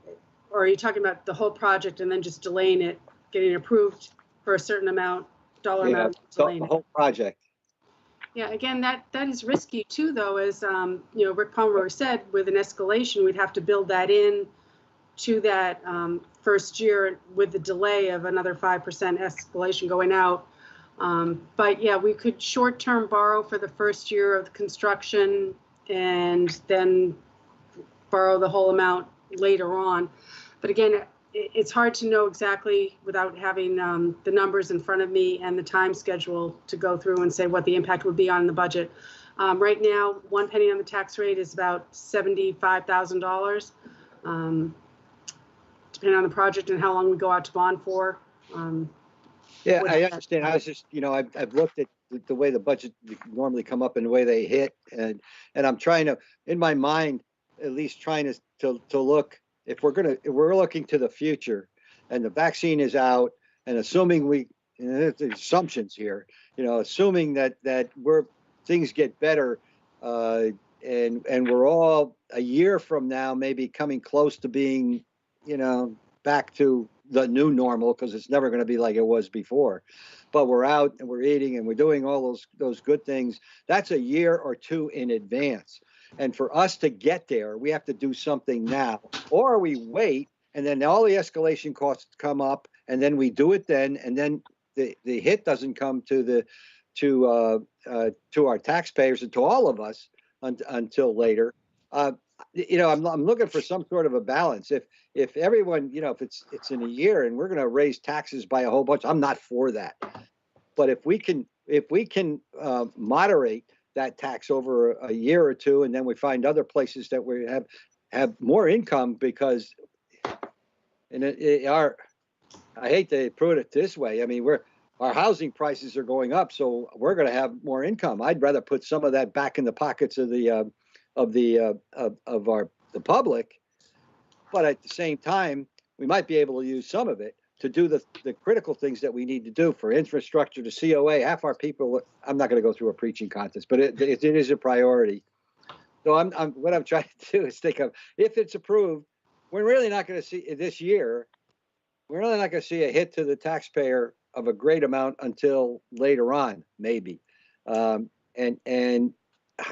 or are you talking about the whole project and then just delaying it, getting approved for a certain amount, amount? The whole project. Yeah, again, that is risky too, though, as Rick Palmer said, with an escalation, we'd have to build that in to that first year with the delay of another 5% escalation going out. But yeah, we could short-term borrow for the first year of the construction and then borrow the whole amount later on. But again, it's hard to know exactly without having the numbers in front of me and the time schedule to go through and say what the impact would be on the budget. Right now, 1 penny on the tax rate is about $75,000, depending on the project and how long we go out to bond for. Yeah, I understand. I was just, I've looked at the way the budget normally come up and the way they hit, and I'm trying to, in my mind, at least trying to look, if we're looking to the future, and the vaccine is out, and assuming we it's assumptions here, assuming that things get better, and we're all a year from now, maybe coming close to being, back to the new normal, because it's never going to be like it was before. But we're out and we're eating and we're doing all those good things. That's a year or two in advance. And for us to get there, we have to do something now, or we wait and then all the escalation costs come up and then we do it then, and then the hit doesn't come to our taxpayers and to all of us until later. I'm looking for some sort of a balance. If everyone, if it's in a year and we're going to raise taxes by a whole bunch, I'm not for that. But if we can moderate that tax over a year or two, and then we find other places that we have more income, because I hate to put it this way. I mean, our housing prices are going up, so we're going to have more income. I'd rather put some of that back in the pockets of the public, but at the same time, we might be able to use some of it to do the critical things that we need to do for infrastructure, to COA. Half our people, I'm not going to go through a preaching contest, but it is a priority. So what I'm trying to do is think of, if it's approved, we're really not going to see this year. We're really not going to see a hit to the taxpayer of a great amount until later on, maybe. And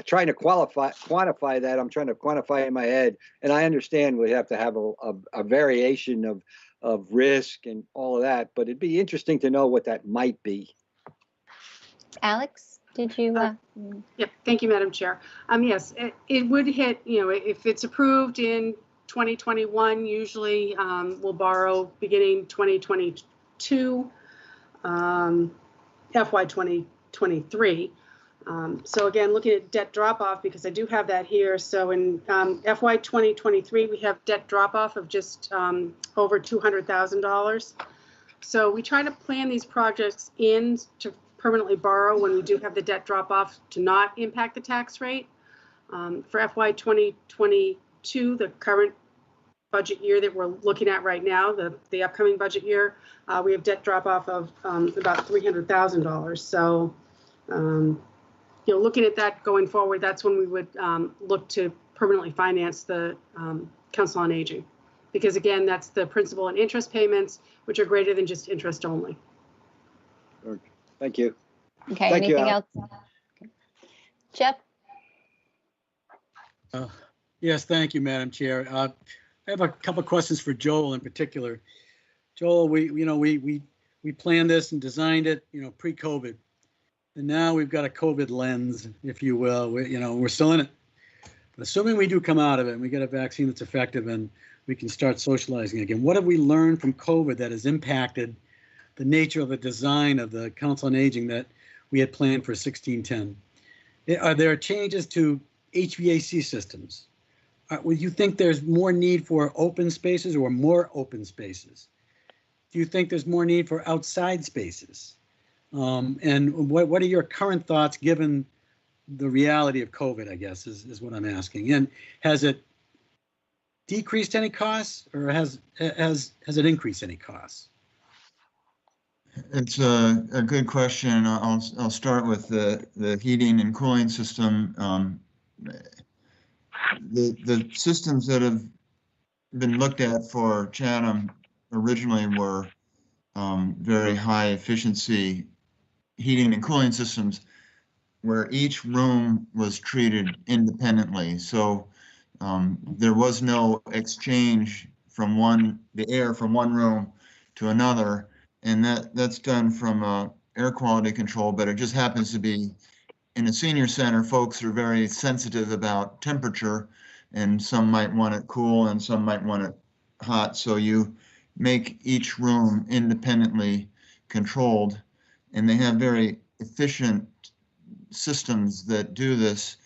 trying to quantify that, I'm trying to quantify in my head, and I understand we have to have a variation of risk and all of that, but it'd be interesting to know what that might be. Alex, did you? Yep. Thank you, Madam Chair. Yes, it would hit, if it's approved in 2021, usually we'll borrow beginning 2022, FY 2023. So again, looking at debt drop off, because I do have that here. So in FY 2023, we have debt drop off of just over $200,000. So we try to plan these projects in to permanently borrow when we do have the debt drop off, to not impact the tax rate. For FY 2022, the current budget year that we're looking at right now, the upcoming budget year, we have debt drop off of about $300,000. So looking at that going forward, that's when we would look to permanently finance the Council on Aging, because again, that's the principal and interest payments, which are greater than just interest only. Thank you. Okay, Thank you, anything else? Okay. Jeff? Yes, thank you, Madam Chair. I have a couple of questions for Joel in particular. Joel, we planned this and designed it, pre-COVID. And now we've got a COVID lens, if you will. We're still in it. But assuming we do come out of it and we get a vaccine that's effective and we can start socializing again, what have we learned from COVID that has impacted the nature of the design of the Council on Aging that we had planned for 1610? Are there changes to HVAC systems? Would you think there's more need for open spaces or more open spaces? Do you think there's more need for outside spaces? And what are your current thoughts given the reality of COVID, I guess, is what I'm asking. And has it decreased any costs, or has it increased any costs? It's a good question. I'll start with the heating and cooling system. The systems that have been looked at for Chatham originally were very high efficiency heating and cooling systems, where each room was treated independently. So there was no exchange from the air from one room to another, and that's done from air quality control. But it just happens to be in a senior center, folks are very sensitive about temperature, and some might want it cool and some might want it hot. So you make each room independently controlled, and they have very efficient systems that do this.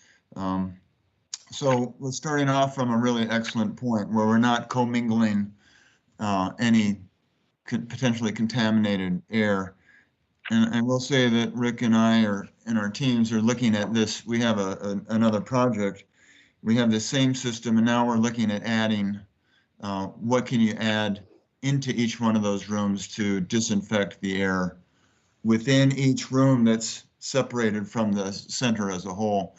So we're starting off from a really excellent point where we're not commingling any potentially contaminated air. And I will say that Rick and I and our teams are looking at this. We have another project. We have the same system, and now we're looking at adding what can you add into each one of those rooms to disinfect the air within each room that's separated from the center as a whole.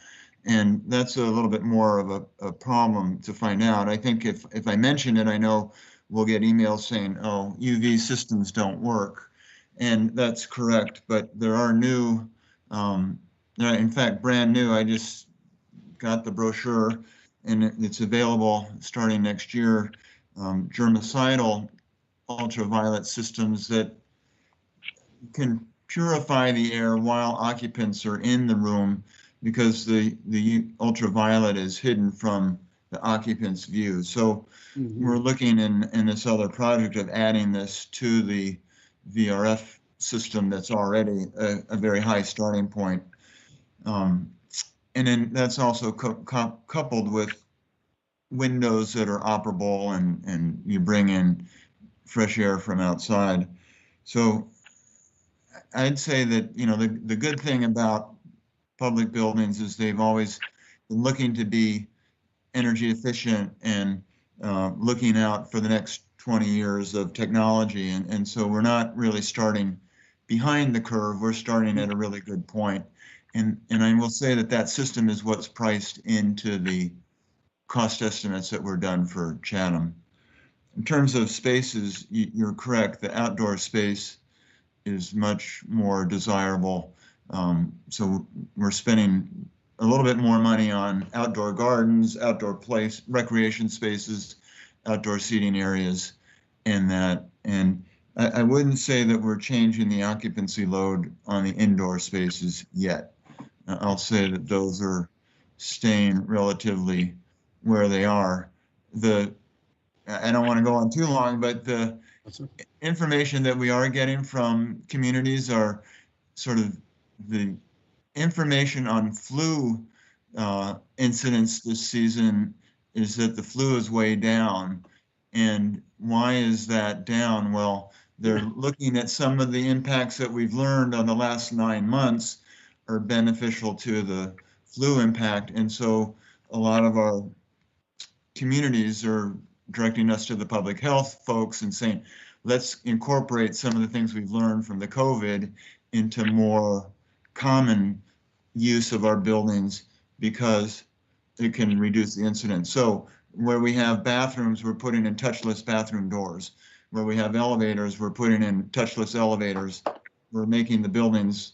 And that's a little bit more of a problem to find out. I think if I mention it, I know we'll get emails saying, oh, UV systems don't work. And that's correct, but there are new, in fact, brand new. I just got the brochure and it's available starting next year, germicidal ultraviolet systems that can purify the air while occupants are in the room, because the ultraviolet is hidden from the occupant's view. So we're looking in this other project of adding this to the VRF system that's already a very high starting point. And then that's also coupled with windows that are operable, and you bring in fresh air from outside. So I'd say that, you know, the good thing about public buildings is they've always been looking to be energy efficient and looking out for the next 20 years of technology. And so we're not really starting behind the curve. We're starting at a really good point. And I will say that that system is what's priced into the cost estimates that were done for Chatham. In terms of spaces, you're correct. The outdoor space is much more desirable. So we're spending a little bit more money on outdoor gardens, outdoor recreation spaces, outdoor seating areas, and that. And I wouldn't say that we're changing the occupancy load on the indoor spaces yet. I'll say that those are staying relatively where they are. I don't want to go on too long, but the information that we are getting from communities are sort of the information on flu incidents this season is that the flu is way down. And why is that down? Well, they're looking at some of the impacts that we've learned on the last 9 months are beneficial to the flu impact. And so a lot of our communities are directing us to the public health folks and saying, let's incorporate some of the things we've learned from the COVID into more common use of our buildings, because it can reduce the incidence. So where we have bathrooms, we're putting in touchless bathroom doors. Where we have elevators, we're putting in touchless elevators. We're making the buildings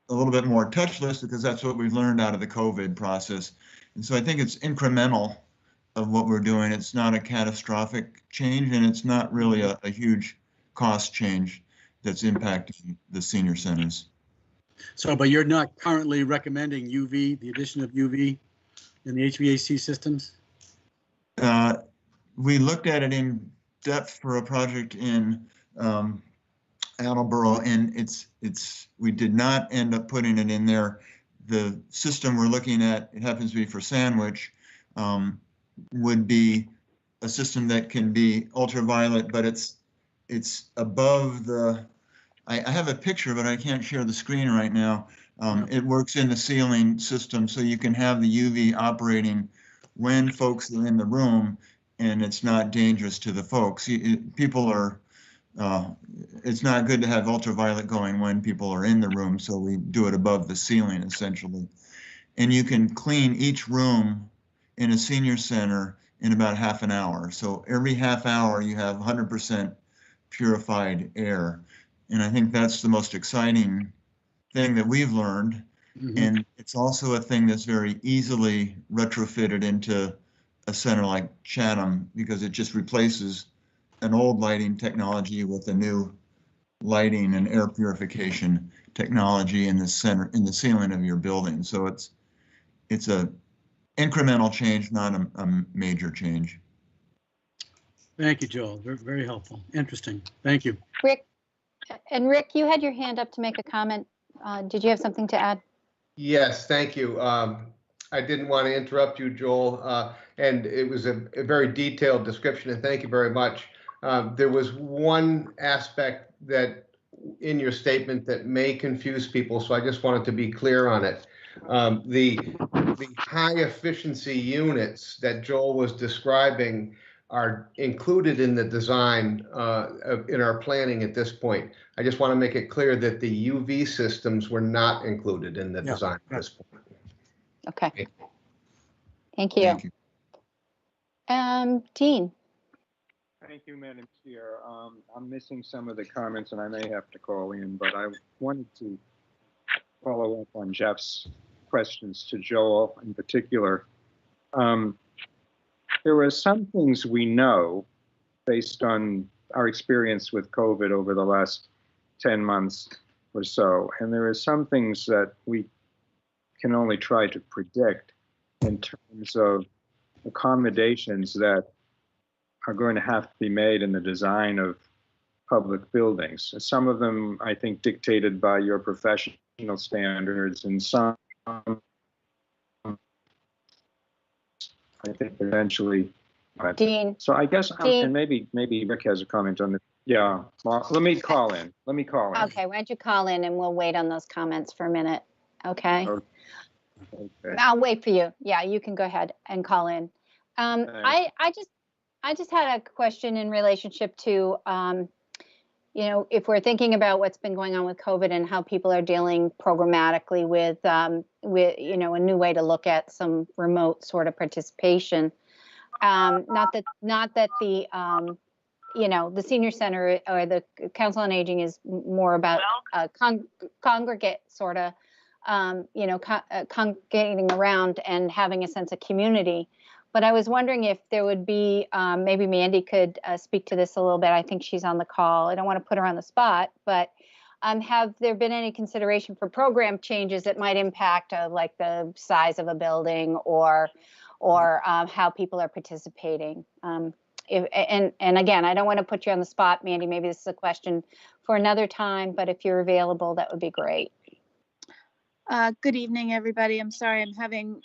a little bit more touchless because that's what we've learned out of the COVID process. And so I think it's incremental of what we're doing. It's not a catastrophic change, and it's not really a huge cost change that's impacting the senior centers. So, but you're not currently recommending UV, the addition of UV in the HVAC systems? We looked at it in depth for a project in Attleboro, and we did not end up putting it in there. The system we're looking at, it happens to be for Sandwich, would be a system that can be ultraviolet, but it's above the, I have a picture, but I can't share the screen right now. It works in the ceiling system, so you can have the UV operating when folks are in the room, and it's not dangerous to the folks. People are, it's not good to have ultraviolet going when people are in the room, so we do it above the ceiling essentially. And you can clean each room in a senior center in about half an hour. So every half hour you have 100% purified air. And I think that's the most exciting thing that we've learned. And it's also a thing that's very easily retrofitted into a center like Chatham, because it just replaces an old lighting technology with a new lighting and air purification technology in the center, in the ceiling of your building. So it's a incremental change, not a major change. Thank you, Joel. Very, very helpful. Interesting. Thank you. Rick, you had your hand up to make a comment. Did you have something to add? Yes, thank you. I didn't want to interrupt you, Joel, and it was a very detailed description, and thank you very much. There was one aspect that in your statement that may confuse people, so I just wanted to be clear on it. The high efficiency units that Joel was describing are included in the design in our planning at this point. I just want to make it clear that the UV systems were not included in the Yeah, design yeah. at this point. Okay. Thank you. Thank you. Dean, Thank you, Madam Chair. I'm missing some of the comments and I may have to call in, but I wanted to follow up on Jeff's questions to Joel in particular. There are some things we know based on our experience with COVID over the last 10 months or so, and there are some things that we can only try to predict in terms of accommodations that are going to have to be made in the design of public buildings. Some of them, I think, dictated by your professional standards, and some, I think, eventually. Dean. So I guess, Dean. and maybe Rick has a comment on this. Yeah, well, let me call in. Okay, why don't you call in and we'll wait on those comments for a minute, okay? Okay. I'll wait for you. Yeah, you can go ahead and call in. I just had a question in relationship to, if we're thinking about what's been going on with COVID and how people are dealing programmatically with a new way to look at some remote sort of participation. Not that the the senior center or the council on aging is more about congregate sort of, congregating around and having a sense of community. But I was wondering if there would be, maybe Mandy could speak to this a little bit. I think she's on the call. I don't want to put her on the spot, but have there been any consideration for program changes that might impact like the size of a building or how people are participating? And again, I don't want to put you on the spot, Mandy. Maybe this is a question for another time, but if you're available, that would be great. Good evening, everybody. I'm sorry, I'm having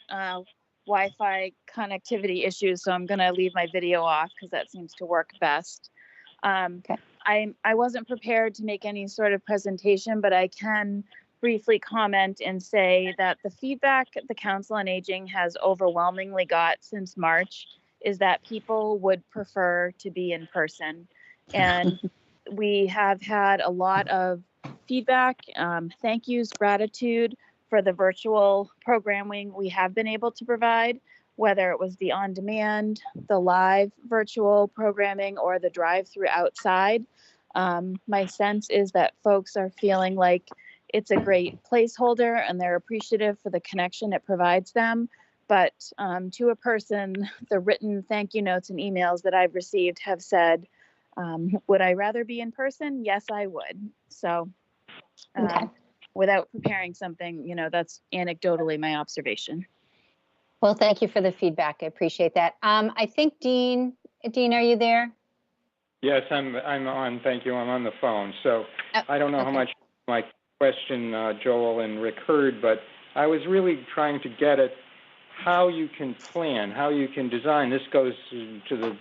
Wi-Fi connectivity issues, so I'm going to leave my video off because that seems to work best. Okay. I wasn't prepared to make any sort of presentation, but I can briefly comment and say that the feedback the Council on Aging has overwhelmingly got since March is that people would prefer to be in person. And we have had a lot of feedback, thank yous, gratitude for the virtual programming we have been able to provide, whether it was the on-demand, the live virtual programming, or the drive-through outside. My sense is that folks are feeling like it's a great placeholder and they're appreciative for the connection it provides them. But to a person, the written thank you notes and emails that I've received have said, would I rather be in person? Yes, I would. So without preparing something, that's anecdotally my observation. Well, thank you for the feedback. I appreciate that. I think Dean, are you there? Yes, I'm on. Thank you. I'm on the phone. So I don't know how much my question Joel and Rick heard, but I was really trying to get at how you can plan, how you can design. This goes to the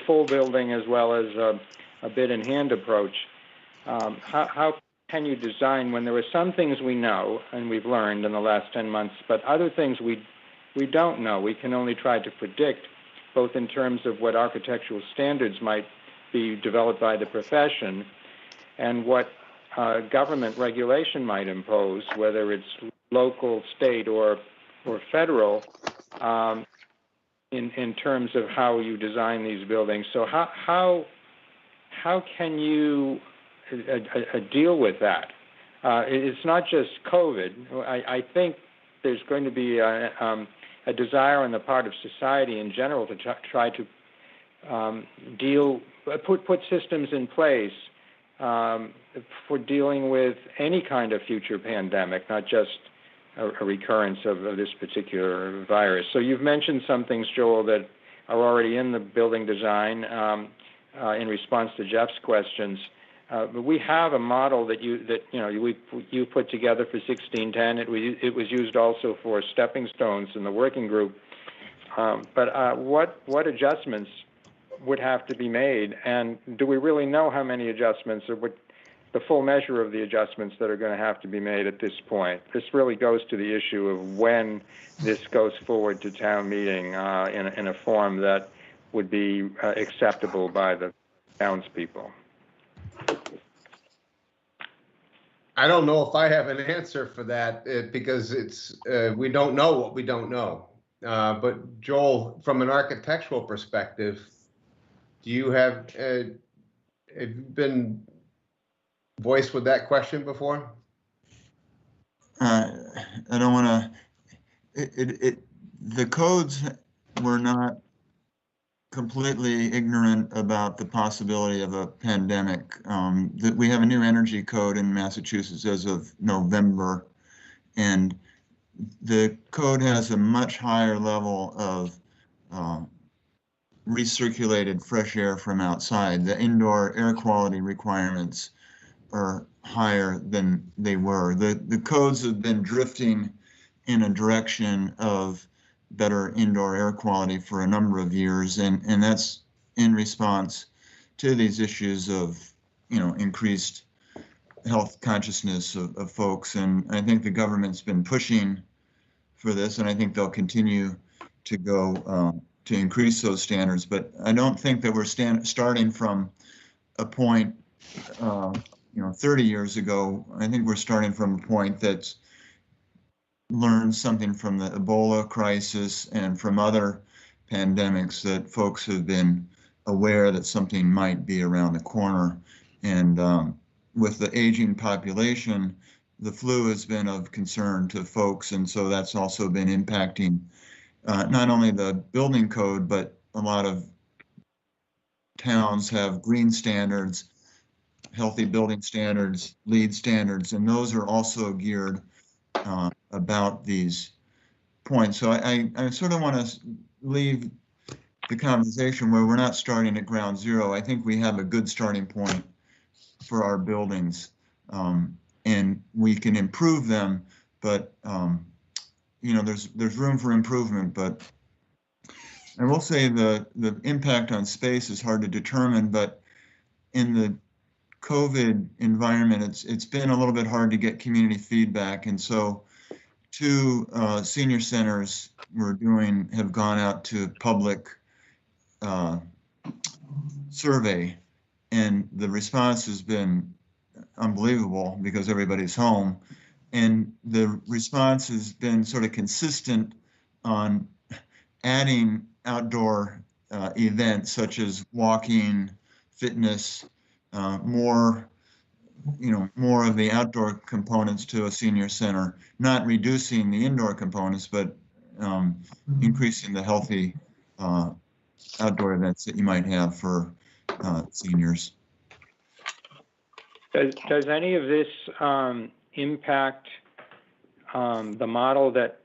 full building as well as a bid in hand approach. How can you design when there are some things we know and we've learned in the last 10 months, but other things we don't know. We can only try to predict, both in terms of what architectural standards might be developed by the profession and what government regulation might impose, whether it's local, state, or federal, in terms of how you design these buildings. So how can you deal with that? It's not just COVID. I think there's going to be a desire on the part of society in general to try to put systems in place for dealing with any kind of future pandemic, not just a recurrence of this particular virus. So you've mentioned some things, Joel, that are already in the building design in response to Jeff's questions. But we have a model that you put together for 1610. It was used also for stepping stones in the working group. But what adjustments would have to be made, and do we really know how many adjustments, or what the full measure of the adjustments that are going to have to be made at this point? This really goes to the issue of when this goes forward to town meeting in a form that would be acceptable by the townspeople? I don't know if I have an answer for that because we don't know what we don't know. But Joel, from an architectural perspective, do you have you been voiced with that question before? I don't want to. The codes were not completely ignorant about the possibility of a pandemic. That we have a new energy code in Massachusetts as of November, and the code has a much higher level of recirculated fresh air from outside. The indoor air quality requirements are higher than they were. The codes have been drifting in a direction of better indoor air quality for a number of years, and that's in response to these issues of, increased health consciousness of folks. And I think the government's been pushing for this, and I think they'll continue to go to increase those standards. But I don't think that we're starting from a point 30 years ago. I think we're starting from a point that's learned something from the Ebola crisis and from other pandemics, that folks have been aware that something might be around the corner. And with the aging population, the flu has been of concern to folks. And so that's also been impacting not only the building code, but a lot of towns have green standards, healthy building standards, LEED standards, and those are also geared about these points. So I sort of want to leave the conversation where we're not starting at ground zero. I think we have a good starting point for our buildings, and we can improve them, but there's room for improvement. But I will say the impact on space is hard to determine, but in the COVID environment, it's been a little bit hard to get community feedback. And so 2 senior centers have gone out to public survey, and the response has been unbelievable because everybody's home. And the response has been sort of consistent on adding outdoor events such as walking, fitness, more of the outdoor components to a senior center, not reducing the indoor components, but increasing the healthy outdoor events that you might have for seniors. Does any of this impact the model that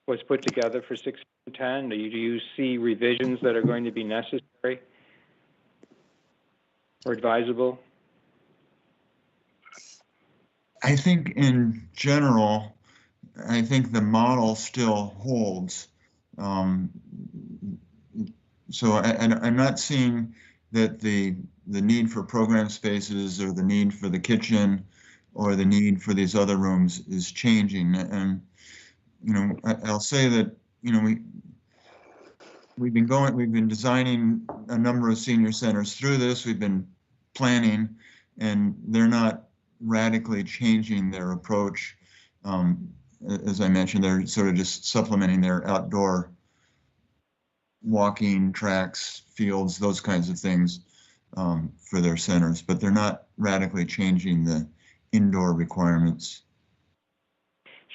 was put together for 1610? Do you see revisions that are going to be necessary or advisable? I think in general, I think the model still holds. So I'm not seeing that the need for program spaces or the need for the kitchen or the need for these other rooms is changing. And, I'll say that, we've been designing a number of senior centers through this. We've been planning, and they're not radically changing their approach. As I mentioned, they're sort of just supplementing their outdoor walking tracks, fields, those kinds of things for their centers, but they're not radically changing the indoor requirements.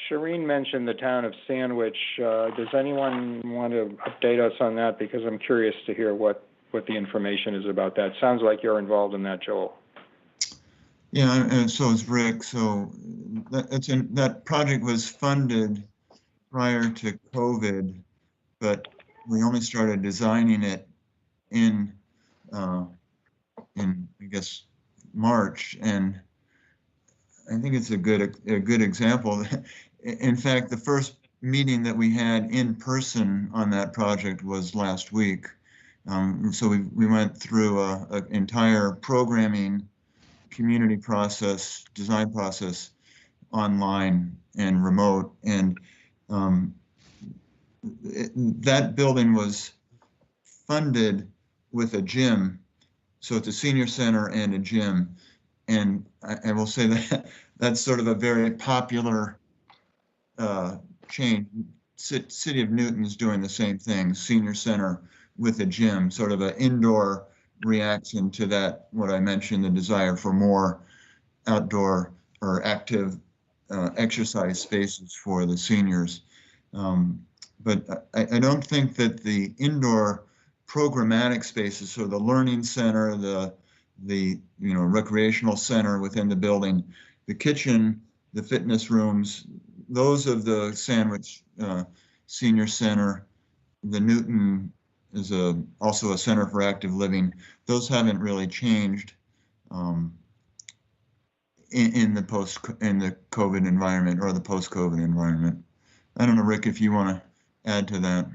Shireen mentioned the town of Sandwich. Does anyone want to update us on that? Because I'm curious to hear what the information is about that. Sounds like you're involved in that, Joel. Yeah, and so is Rick. So that project was funded prior to COVID, but we only started designing it in I guess March, and I think it's a good example. In fact, the first meeting that we had in person on that project was last week. So we went through an entire programming community process, design process, online and remote, and that building was funded with a gym. So it's a senior center and a gym. And I will say that that's sort of a very popular change. City of Newton's doing the same thing, senior center with a gym, sort of an indoor reaction to that, what I mentioned, the desire for more outdoor or active exercise spaces for the seniors. But I don't think that the indoor programmatic spaces, so the learning center, the recreational center within the building, the kitchen, the fitness rooms, those of the Sandwich Senior Center, the Newton is also a center for active living. Those haven't really changed in the COVID environment or the post-COVID environment. I don't know, Rick, if you want to add to that.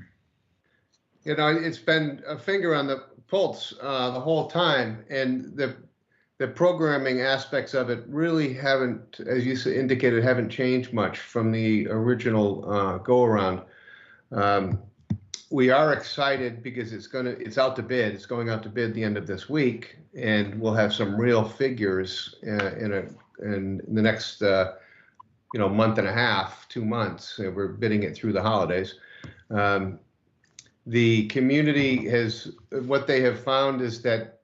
You know, it's been a finger on the pulse the whole time, and the programming aspects of it really haven't, as you indicated, haven't changed much from the original go-around. We are excited because it's out to bid. It's going out to bid the end of this week, and we'll have some real figures in the next month and a half, 2 months. We're bidding it through the holidays. The community what they have found is that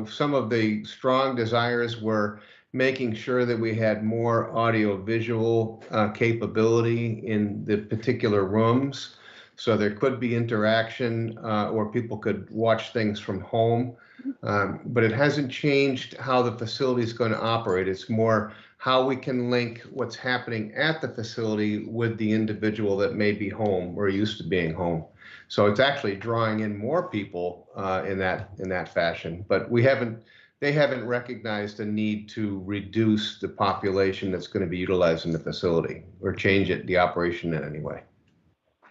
some of the strong desires were making sure that we had more audio-visual capability in the particular rooms, so there could be interaction or people could watch things from home. But it hasn't changed how the facility is going to operate. It's more how we can link what's happening at the facility with the individual that may be home or used to being home. So it's actually drawing in more people in that fashion. But they haven't recognized a need to reduce the population that's going to be utilized in the facility or change the operation in any way.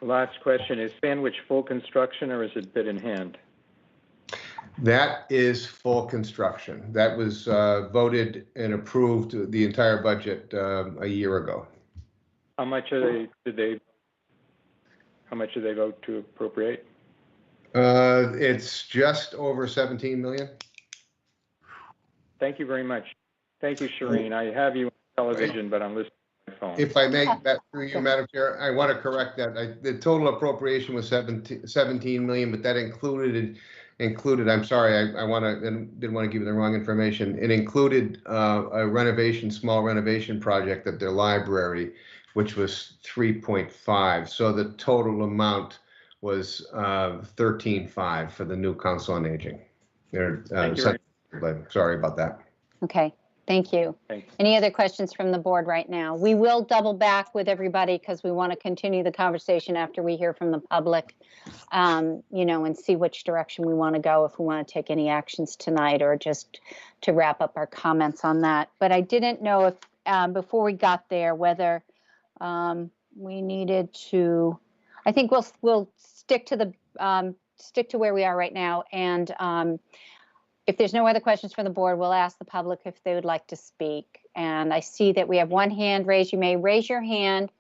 Last question, is Sandwich full construction or is it bid in hand? That is full construction. That was voted and approved the entire budget a year ago. How much did they vote to appropriate? It's just over 17 million. Thank you very much. Thank you, Shireen. I have you on television, but I'm listening to my phone. If I may, that through you, Madam Chair, I want to correct that. The total appropriation was 17 million, but that included. I'm sorry, didn't want to give you the wrong information. It included a small renovation project at their library, which was 3.5. So the total amount was 13.5 for the new Council on Aging. Sorry about that. Okay, thank you. Thanks. Any other questions from the board right now? We will double back with everybody because we want to continue the conversation after we hear from the public, and see which direction we want to go, if we want to take any actions tonight or just to wrap up our comments on that. But I didn't know if, before we got there, whether we needed to, I think we'll stick to where we are right now. And if there's no other questions from the board, we'll ask the public if they would like to speak. And I see that we have one hand raised. You may raise your hand.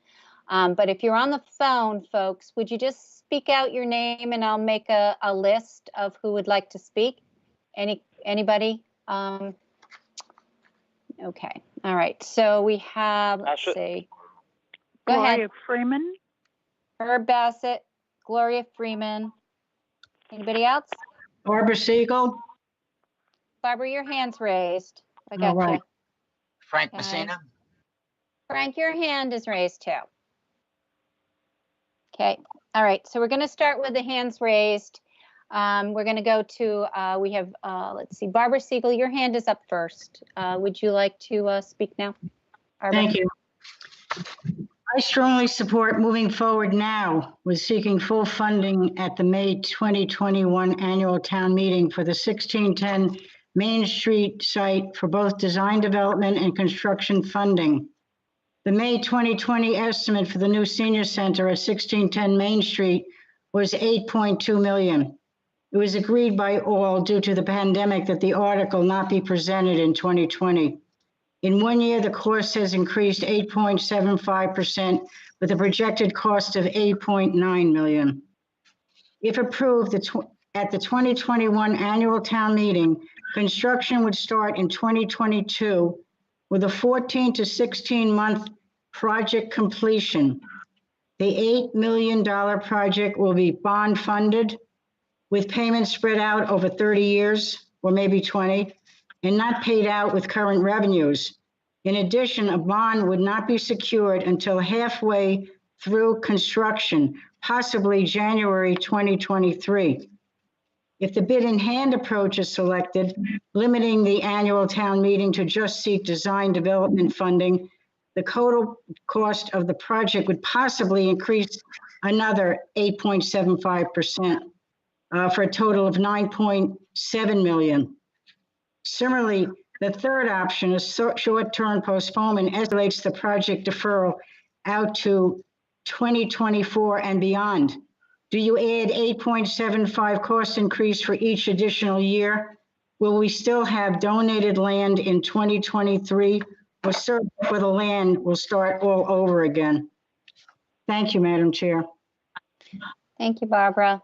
But if you're on the phone, folks, would you just speak out your name and I'll make a list of who would like to speak? Anybody? Okay. All right. So we have, let's see. Go ahead. Gloria Freeman. Herb Bassett, Gloria Freeman. Anybody else? Barbara Siegel. Barbara, your hand's raised. I got All right. you. Frank Okay. Messina. Frank, your hand is raised too. Okay. All right. So we're going to start with the hands raised. We're going to go to, we have, let's see, Barbara Siegel, your hand is up first. Would you like to speak now? Barbara? Thank you. I strongly support moving forward now with seeking full funding at the May 2021 annual town meeting for the 1610 Main Street site for both design development and construction funding. The May 2020 estimate for the new senior center at 1610 Main Street was $8.2 million. It was agreed by all due to the pandemic that the article not be presented in 2020. In 1 year, the cost has increased 8.75% with a projected cost of $8.9 million. If approved, at the 2021 annual town meeting, construction would start in 2022 with a 14 to 16-month project completion. The $8 million project will be bond funded with payments spread out over 30 years or maybe 20 and not paid out with current revenues. In addition, a bond would not be secured until halfway through construction, possibly January 2023. If the bid in hand approach is selected, limiting the annual town meeting to just seek design development funding, the total cost of the project would possibly increase another 8.75%. For a total of 9.7 million. Similarly, the third option is short-term postponement escalates the project deferral out to 2024 and beyond. Do you add 8.75 cost increase for each additional year? Will we still have donated land in 2023 or search for the land will start all over again? Thank you, Madam Chair. Thank you, Barbara.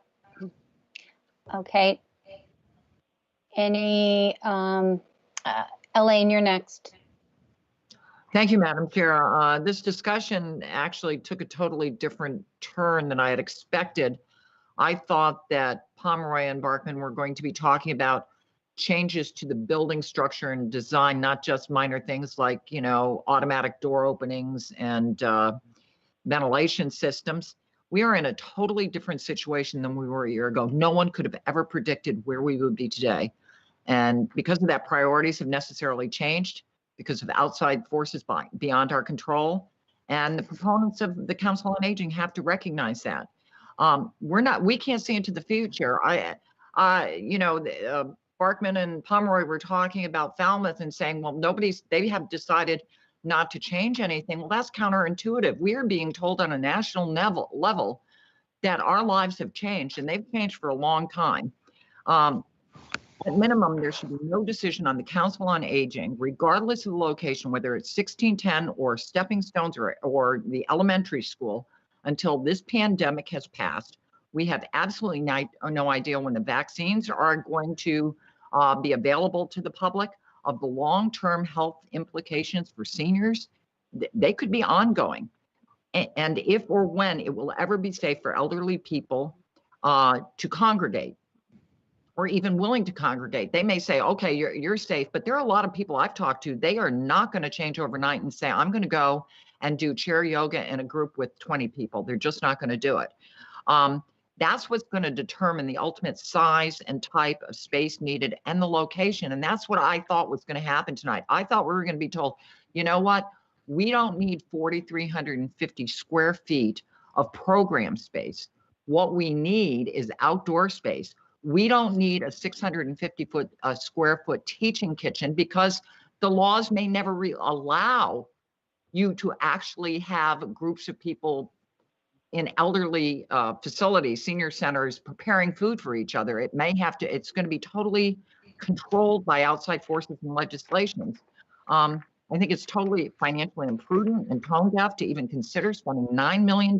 Okay. Any, Elaine, you're next. Thank you, Madam Chair. This discussion actually took a totally different turn than I had expected. I thought that Pomeroy and Barkman were going to be talking about changes to the building structure and design, not just minor things like, you know, automatic door openings and ventilation systems. We are in a totally different situation than we were a year ago. No one could have ever predicted where we would be today. And because of that, priorities have necessarily changed because of outside forces beyond our control. And the proponents of the Council on Aging have to recognize that. We can't see into the future. Barkman and Pomeroy were talking about Falmouth and saying, well, they have decided not to change anything. Well, that's counterintuitive. We are being told on a national level that our lives have changed, and they've changed for a long time. At minimum, there should be no decision on the Council on Aging, regardless of the location, whether it's 1610 or Stepping Stones or the elementary school, until this pandemic has passed. We have absolutely no idea when the vaccines are going to be available to the public, of the long-term health implications for seniors. They could be ongoing. And if or when it will ever be safe for elderly people to congregate, or even willing to congregate. They may say, okay, you're safe, but there are a lot of people I've talked to, they are not going to change overnight and say, I'm going to go and do chair yoga in a group with 20 people. They're just not going to do it. That's what's going to determine the ultimate size and type of space needed and the location. And that's what I thought was going to happen tonight. I thought we were going to be told, you know what? We don't need 4,350 square feet of program space. What we need is outdoor space. We don't need a 650 square foot teaching kitchen because the laws may never allow you to actually have groups of people in elderly facilities, senior centers, preparing food for each other. It may have to, it's going to be totally controlled by outside forces and legislations. I think it's totally financially imprudent and tone deaf to even consider spending $9 million,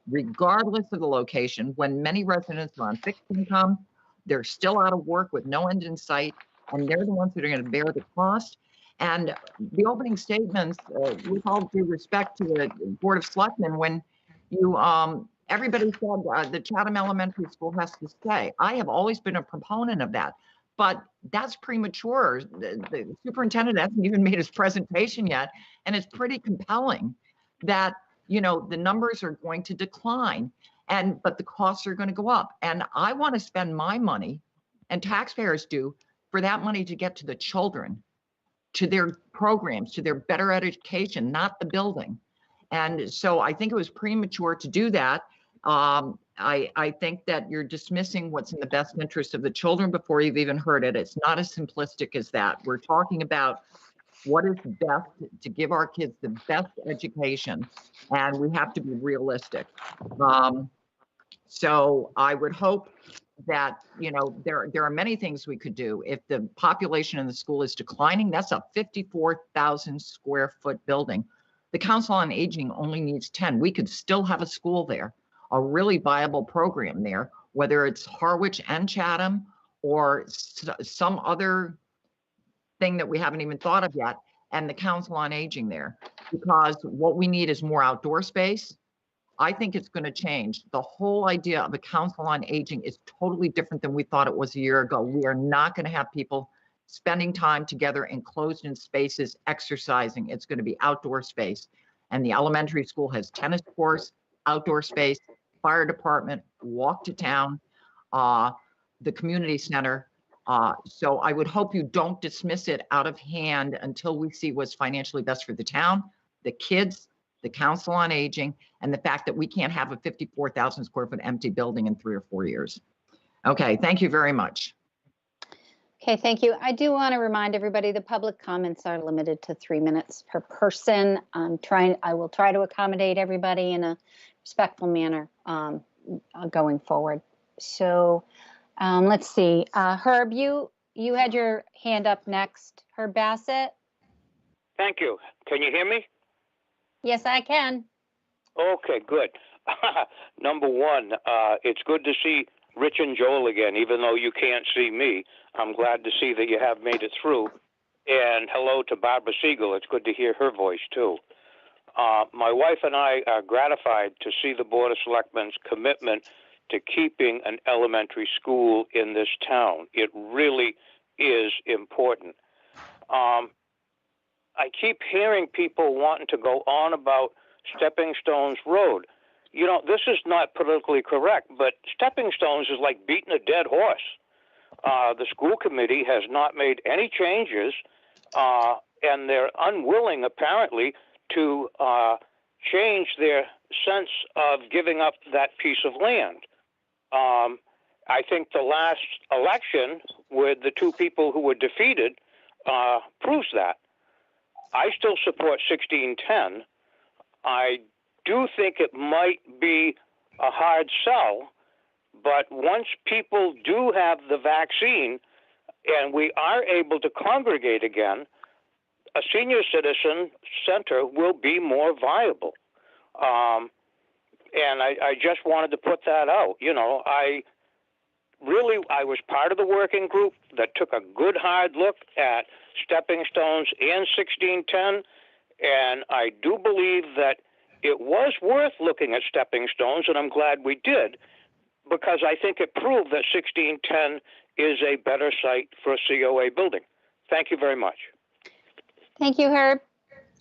regardless of the location, when many residents are on fixed income, they're still out of work with no end in sight, and they're the ones that are going to bear the cost. And the opening statements, with all due respect to the Board of Selectmen, when you everybody said the Chatham Elementary School has to stay. I have always been a proponent of that, but that's premature. The superintendent hasn't even made his presentation yet, and it's pretty compelling that, you know, the numbers are going to decline, but the costs are going to go up. And I want to spend my money, and taxpayers do, for that money to get to the children, to their programs, to their better education, not the building. And so I think it was premature to do that. I think that you're dismissing what's in the best interest of the children before you've even heard it. It's not as simplistic as that. We're talking about what is best to give our kids the best education, and we have to be realistic. So I would hope that, you know, there are many things we could do. If the population in the school is declining, that's a 54,000 square foot building. The Council on Aging only needs 10. We could still have a school there, a really viable program there, whether it's Harwich and Chatham or some other thing that we haven't even thought of yet, and the Council on Aging there, because what we need is more outdoor space. I think it's going to change. The whole idea of a Council on Aging is totally different than we thought it was a year ago. We are not going to have people spending time together enclosed in spaces exercising. It's going to be outdoor space. And the elementary school has tennis courts, outdoor space, fire department, walk to town, the community center. So I would hope you don't dismiss it out of hand until we see what's financially best for the town, the kids, the Council on Aging, and the fact that we can't have a 54,000 square foot empty building in 3 or 4 years. Okay, thank you very much. Okay, thank you. I do want to remind everybody the public comments are limited to 3 minutes per person. I will try to accommodate everybody in a respectful manner going forward. So let's see. Herb, you had your hand up next. Herb Bassett. Thank you. Can you hear me? Yes, I can. Okay, good. Number one, it's good to see Rich and Joel again, even though you can't see me. I'm glad to see that you have made it through. And hello to Barbara Siegel. It's good to hear her voice, too. My wife and I are gratified to see the Board of Selectmen's commitment to keeping an elementary school in this town. It really is important. I keep hearing people wanting to go on about Stepping Stones Road. You know, this is not politically correct, but Stepping Stones is like beating a dead horse. The school committee has not made any changes, and they're unwilling, apparently, to change their sense of giving up that piece of land. I think the last election with the two people who were defeated proves that. I still support 1610. I do think it might be a hard sell, but once people do have the vaccine and we are able to congregate again, a senior citizen center will be more viable. And I just wanted to put that out. You know, I was part of the working group that took a good hard look at Stepping Stones and 1610, and I do believe that it was worth looking at Stepping Stones, and I'm glad we did, because I think it proved that 1610 is a better site for a COA building. Thank you very much. Thank you, Herb.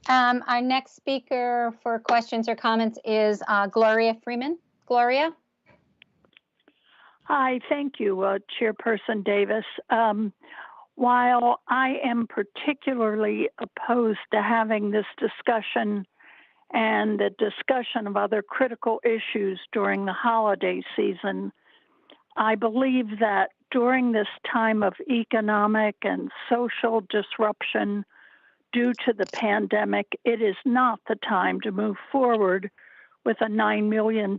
Our next speaker for questions or comments is Gloria Freeman. Gloria? Hi, thank you, Chairperson Davis. While I am particularly opposed to having this discussion and the discussion of other critical issues during the holiday season, I believe that during this time of economic and social disruption due to the pandemic, it is not the time to move forward with a $9 million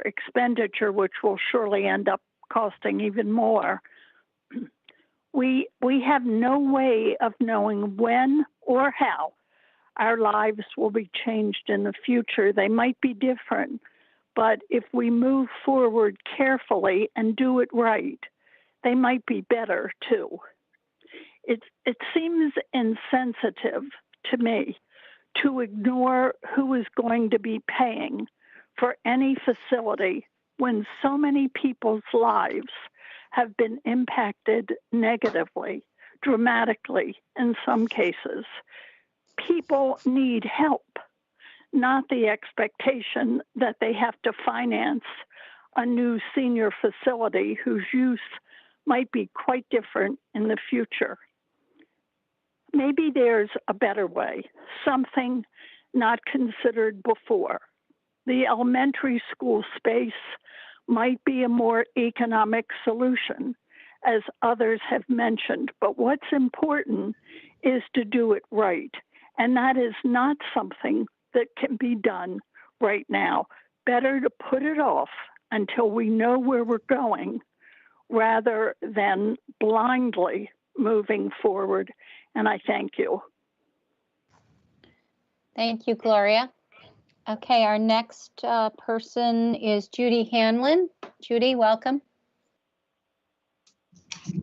expenditure, which will surely end up costing even more. We have no way of knowing when or how our lives will be changed in the future. They might be different, but if we move forward carefully and do it right, they might be better too. It seems insensitive to me to ignore who is going to be paying for any facility when so many people's lives have been impacted negatively, dramatically in some cases. People need help, not the expectation that they have to finance a new senior facility whose use might be quite different in the future. Maybe there's a better way, something not considered before. The elementary school space might be a more economic solution, as others have mentioned, but what's important is to do it right. And that is not something that can be done right now. Better to put it off until we know where we're going rather than blindly moving forward. And I thank you. Thank you, Gloria. Okay, our next person is Judy Hanlon. Judy, welcome.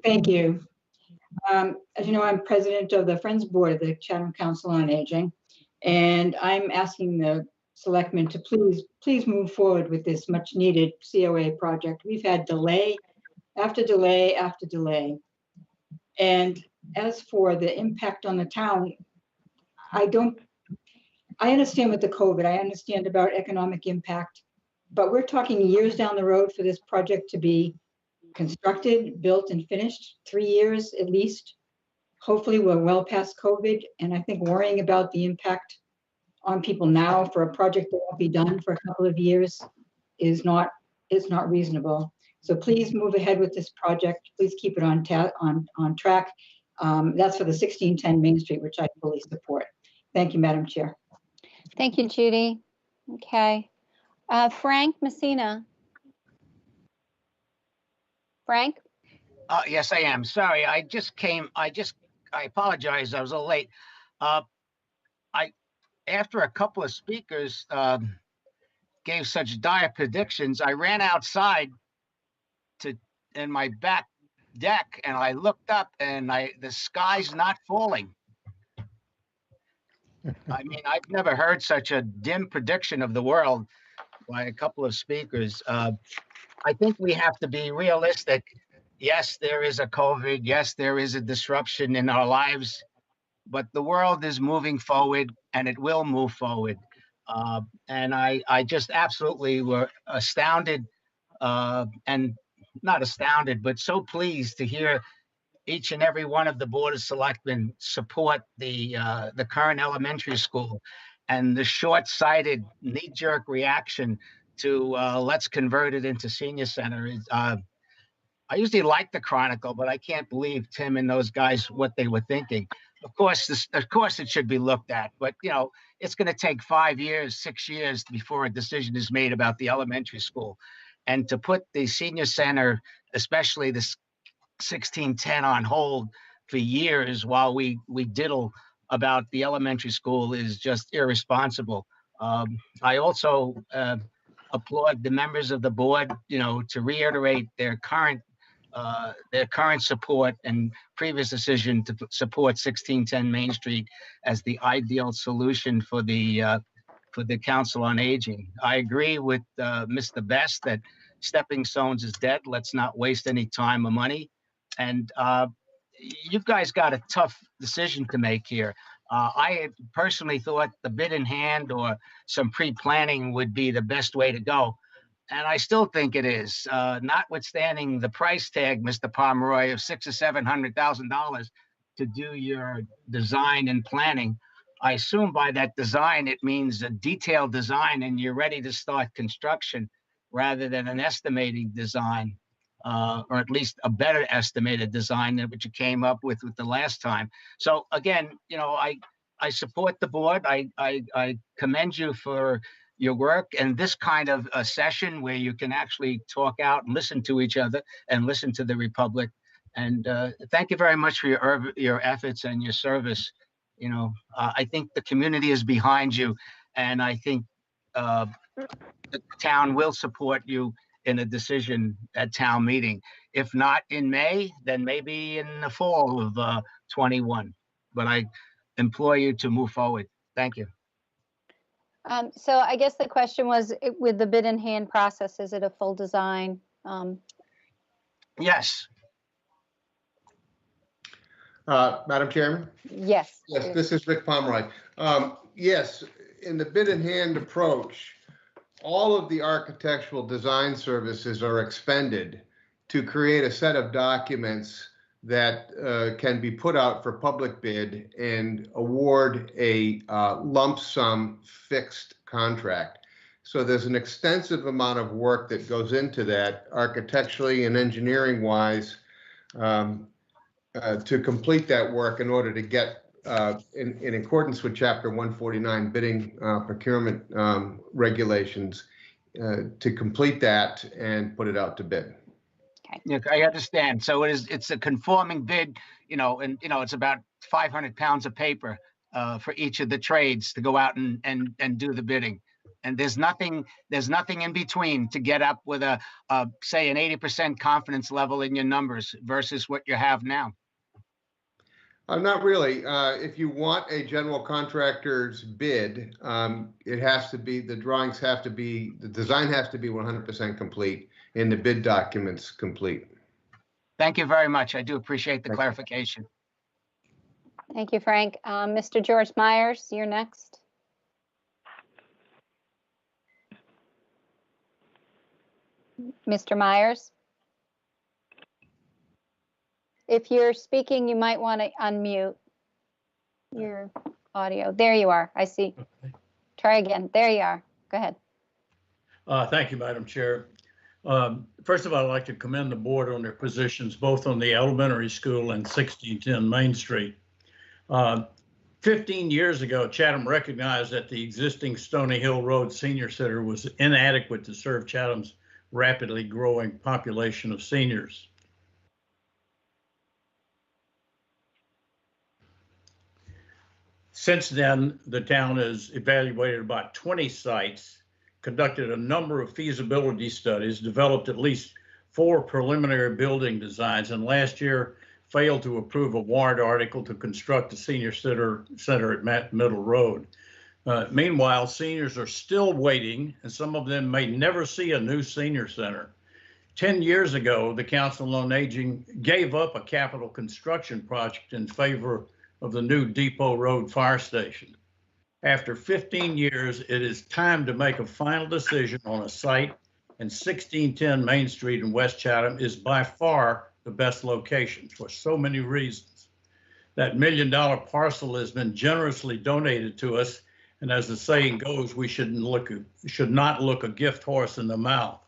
Thank you. As you know, I'm president of the Friends Board of the Chatham Council on Aging, and I'm asking the selectmen to please move forward with this much needed COA project. We've had delay after delay after delay. And as for the impact on the town, I understand with the COVID, I understand about economic impact, but we're talking years down the road for this project to be constructed, built, and finished, 3 years at least. Hopefully we're well past COVID, and I think worrying about the impact on people now for a project that won't be done for a couple of years is not reasonable. So please move ahead with this project. Please keep it on track. That's for the 1610 Main Street, which I fully support. Thank you, Madam Chair. Thank you, Judy. Okay. Frank Messina. Frank? Yes, I am. Sorry, I apologize. I was a little late. After a couple of speakers gave such dire predictions, I ran outside in my back deck and I looked up and the sky's not falling. I mean, I've never heard such a dim prediction of the world by a couple of speakers. I think we have to be realistic. Yes, there is a COVID. Yes, there is a disruption in our lives, but the world is moving forward and it will move forward. And I just absolutely were astounded and not astounded, but so pleased to hear each and every one of the Board of Selectmen support the current elementary school, and the short-sighted knee-jerk reaction to let's convert it into senior center. I usually like the Chronicle, but I can't believe Tim and those guys what they were thinking. Of course, it should be looked at, but you know it's going to take 5 years, 6 years before a decision is made about the elementary school, and to put the senior center, especially the 1610, on hold for years while we diddle about the elementary school is just irresponsible. I also applaud the members of the board, to reiterate their current support and previous decision to support 1610 Main Street as the ideal solution for the Council on Aging. I agree with Mr. Best that stepping stones is dead. Let's not waste any time or money. And you guys got a tough decision to make here. I personally thought the bid in hand or some pre-planning would be the best way to go. And I still think it is, notwithstanding the price tag, Mr. Pomeroy, of $600,000 or $700,000 to do your design and planning. I assume by that design, it means a detailed design and you're ready to start construction rather than an estimating design, or at least a better estimated design than what you came up with the last time. So again, I support the board. I commend you for your work and this kind of a session where you can actually talk out and listen to each other and listen to the Republic. And thank you very much for your efforts and your service. I think the community is behind you, and I think the town will support you in a decision at town meeting. If not in May, then maybe in the fall of 21. But I implore you to move forward. Thank you. So I guess the question was, with the bid in hand process, is it a full design? Yes. Madam Chairman? Yes. Yes, this is Rick Pomeroy. Yes, in the bid in hand approach, all of the architectural design services are expended to create a set of documents that can be put out for public bid and award a lump sum fixed contract. So there's an extensive amount of work that goes into that architecturally and engineering wise to complete that work in order to get in accordance with Chapter 149 bidding procurement regulations to complete that and put it out to bid. Yeah, I understand. So it's a conforming bid, and it's about 500 pounds of paper for each of the trades to go out and do the bidding. And there's nothing in between to get up with say an 80% confidence level in your numbers versus what you have now. Not really. If you want a general contractor's bid, it has to be, the drawings have to be, the design has to be 100% complete and the bid documents complete. Thank you very much. I do appreciate the clarification. Thank you, Frank. Mr. George Myers, you're next. Mr. Myers? If you're speaking, you might want to unmute your audio. There you are. I see. Okay. Try again. There you are. Go ahead. Thank you, Madam Chair. First of all, I'd like to commend the board on their positions, both on the elementary school and 1610 Main Street. 15 years ago, Chatham recognized that the existing Stony Hill Road Senior Center was inadequate to serve Chatham's rapidly growing population of seniors. Since then, the town has evaluated about 20 sites, conducted a number of feasibility studies, developed at least 4 preliminary building designs, and last year failed to approve a warrant article to construct a senior center at Middle Road. Meanwhile, seniors are still waiting, and some of them may never see a new senior center. 10 years ago, the Council on Aging gave up a capital construction project in favor of the new Depot Road Fire Station. After 15 years, it is time to make a final decision on a site, and 1610 Main Street in West Chatham is by far the best location for so many reasons. That $1 million parcel has been generously donated to us, and as the saying goes, we should not look a gift horse in the mouth.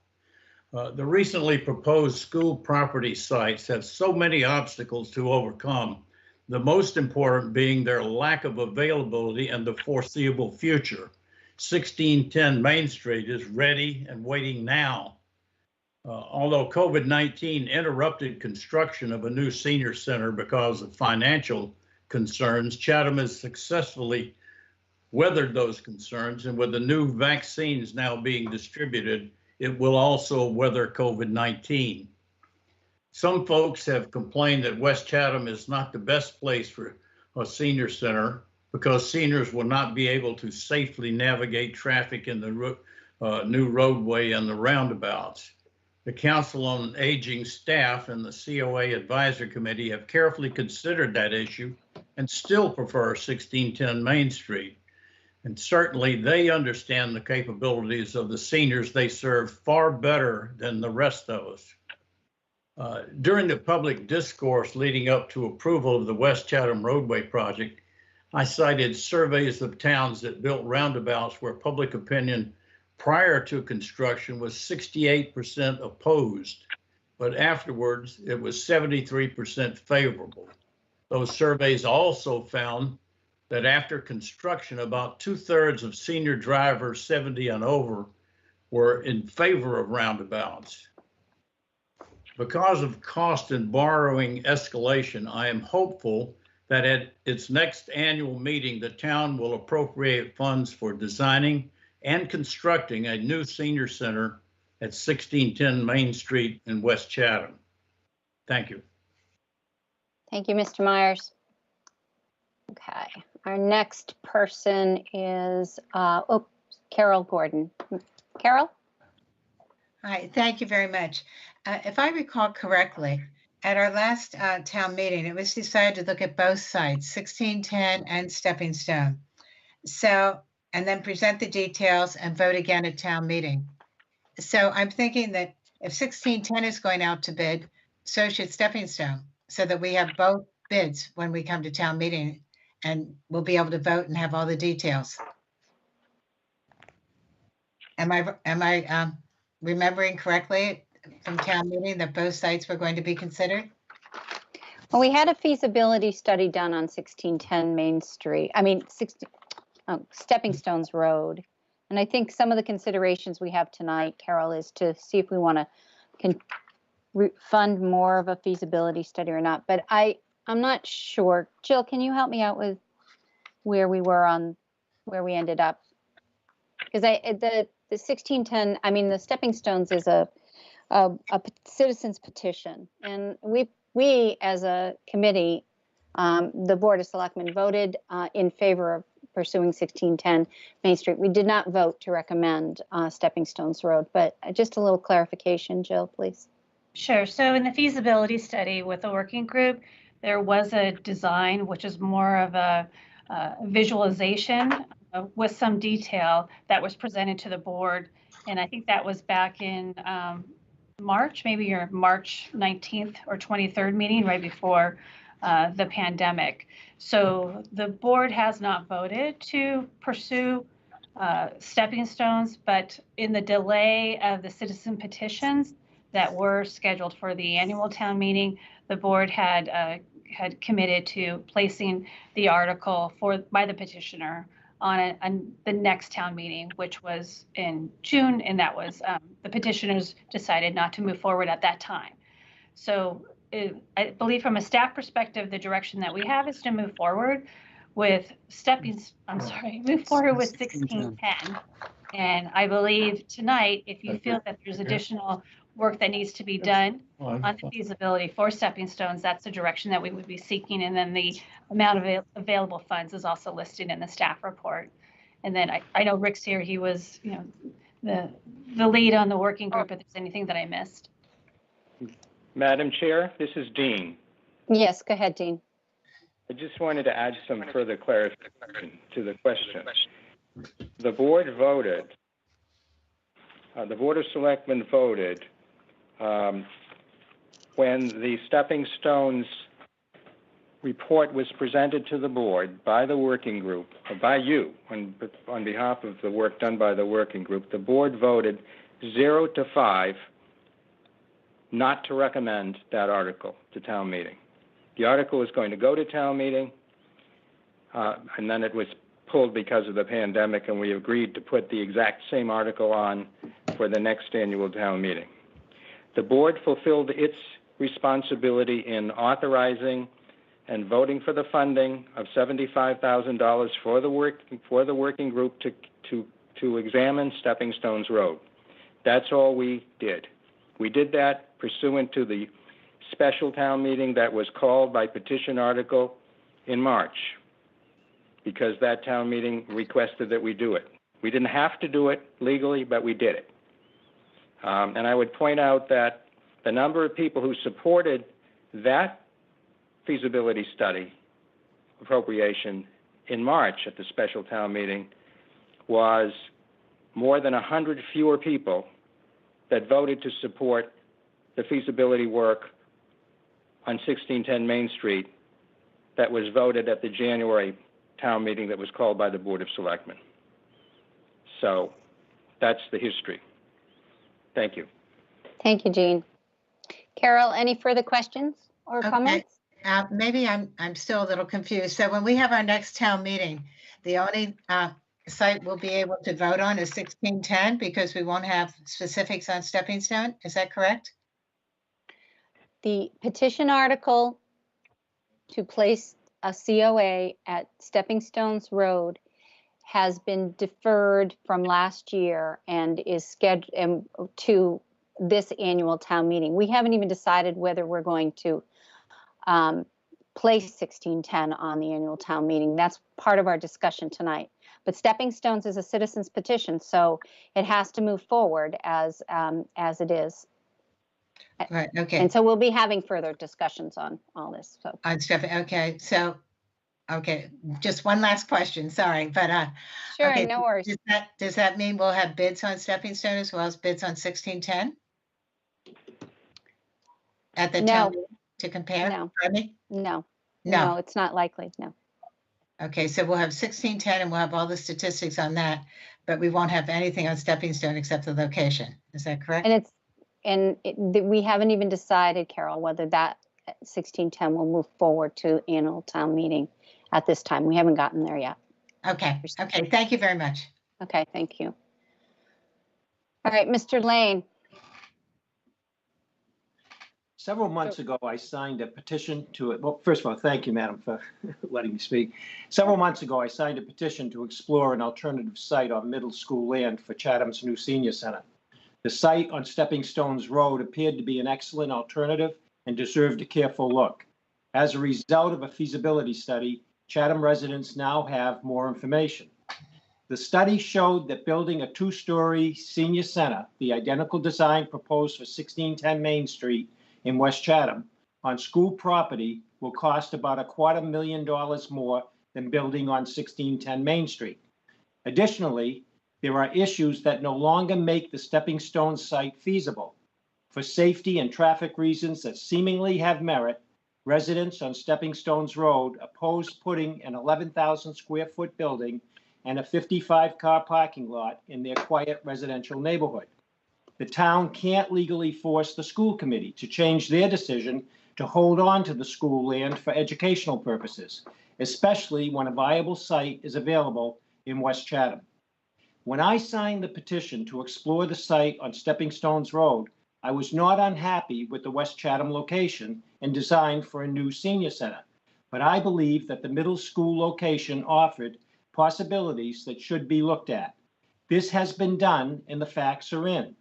The recently proposed school property sites have so many obstacles to overcome, the most important being their lack of availability and the foreseeable future. 1610 Main Street is ready and waiting now. Although COVID-19 interrupted construction of a new senior center because of financial concerns, Chatham has successfully weathered those concerns, and with the new vaccines now being distributed, it will also weather COVID-19. Some folks have complained that West Chatham is not the best place for a senior center because seniors will not be able to safely navigate traffic in the new roadway and the roundabouts. The Council on Aging staff and the COA Advisory Committee have carefully considered that issue and still prefer 1610 Main Street. And certainly they understand the capabilities of the seniors they serve far better than the rest of us. During the public discourse leading up to approval of the West Chatham roadway project, I cited surveys of towns that built roundabouts where public opinion prior to construction was 68% opposed, but afterwards it was 73% favorable. Those surveys also found that after construction, about 2/3 of senior drivers 70 and over were in favor of roundabouts. Because of cost and borrowing escalation, I am hopeful that at its next annual meeting, the town will appropriate funds for designing and constructing a new senior center at 1610 Main Street in West Chatham. Thank you. Thank you, Mr. Myers. Okay, our next person is Carol Gordon. Carol? Hi, thank you very much. If I recall correctly, at our last town meeting, it was decided to look at both sites, 1610 and Stepping Stone. So, and then present the details and vote again at town meeting. So I'm thinking that if 1610 is going out to bid, so should Stepping Stone, so that we have both bids when we come to town meeting and we'll be able to vote and have all the details. Am I remembering correctly from town meeting that both sites were going to be considered? Well, we had a feasibility study done on 1610 Main Street. Stepping Stones Road. And I think some of the considerations we have tonight, Carol, is to see if we want to fund more of a feasibility study or not. But I'm not sure. Jill, can you help me out with where we were on where we ended up? Because the 1610, I mean, the stepping stones is a citizen's petition, and we as a committee, the Board of Selectmen voted in favor of pursuing 1610 Main Street. We did not vote to recommend Stepping Stones Road, but just a little clarification, Jill, please. Sure. So in the feasibility study with the working group, there was a design which is more of a visualization with some detail that was presented to the board. And I think that was back in March, maybe your March 19th or 23rd meeting right before the pandemic. So the board has not voted to pursue stepping stones, but in the delay of the citizen petitions that were scheduled for the annual town meeting, the board had committed to placing the article by the petitioner on the next town meeting, which was in June, and that was the petitioners decided not to move forward at that time. So I believe from a staff perspective, the direction that we have is to move forward with move forward with 1610. And I believe tonight, if you feel that there's additional work that needs to be done on the feasibility for stepping stones, that's the direction that we would be seeking. And then the amount of available funds is also listed in the staff report. And then I know Rick's here. He was, the lead on the working group. If there's anything that I missed. Madam Chair, this is Dean. Yes, go ahead, Dean. I just wanted to add some further clarification to the question. The board voted, the Board of Selectmen voted when the Stepping Stones report was presented to the board by the working group, or by you, on behalf of the work done by the working group. The board voted 0 to 5 not to recommend that article to town meeting. The article was going to go to town meeting, and then it was pulled because of the pandemic, and we agreed to put the exact same article on for the next annual town meeting. The board fulfilled its responsibility in authorizing and voting for the funding of $75,000 for the working group to examine Stepping Stones Road. That's all we did. We did that pursuant to the special town meeting that was called by petition article in March, because that town meeting requested that we do it. We didn't have to do it legally, but we did it. And I would point out that the number of people who supported that feasibility study appropriation in March at the special town meeting was more than 100 fewer people that voted to support the feasibility work on 1610 Main Street that was voted at the January town meeting that was called by the Board of Selectmen. So that's the history. Thank you. Thank you, Jean. Carol, any further questions or comments? Maybe I'm still a little confused. So when we have our next town meeting, the only site we'll be able to vote on is 1610 because we won't have specifics on Stepping Stone. Is that correct? The petition article to place a COA at Stepping Stones Road has been deferred from last year and is scheduled to this annual town meeting. We haven't even decided whether we're going to place 1610 on the annual town meeting. That's part of our discussion tonight. But Stepping Stones is a citizen's petition, so it has to move forward as it is. Right. Okay. And so we'll be having further discussions on all this. So on Stepping. Okay. So, okay. Just one last question. Sorry, but sure, okay. No worries. Does that mean we'll have bids on Stepping Stone as well as bids on 1610 at the town meeting to compare? No. No. No, it's not likely. No. Okay, so we'll have 1610 and we'll have all the statistics on that, but we won't have anything on Stepping Stone except the location. Is that correct? And we haven't even decided, Carol, whether that 1610 will move forward to annual town meeting at this time. We haven't gotten there yet. Okay. Okay. Thank you very much. Okay. Thank you. All right, Mr. Lane. Several months ago, I signed a petition to it. Well, first of all, thank you, madam, for letting me speak. Several months ago, I signed a petition to explore an alternative site on middle school land for Chatham's new senior center. The site on Stepping Stones Road appeared to be an excellent alternative and deserved a careful look. As a result of a feasibility study, Chatham residents now have more information. The study showed that building a 2-story senior center, the identical design proposed for 1610 Main Street in West Chatham, on school property will cost about $250,000 more than building on 1610 Main Street. Additionally, there are issues that no longer make the Stepping Stone site feasible. For safety and traffic reasons that seemingly have merit, residents on Stepping Stones Road oppose putting an 11,000 square foot building and a 55-car parking lot in their quiet residential neighborhood. The town can't legally force the school committee to change their decision to hold on to the school land for educational purposes, especially when a viable site is available in West Chatham. When I signed the petition to explore the site on Stepping Stones Road, I was not unhappy with the West Chatham location and design for a new senior center, but I believe that the middle school location offered possibilities that should be looked at. This has been done and the facts are in.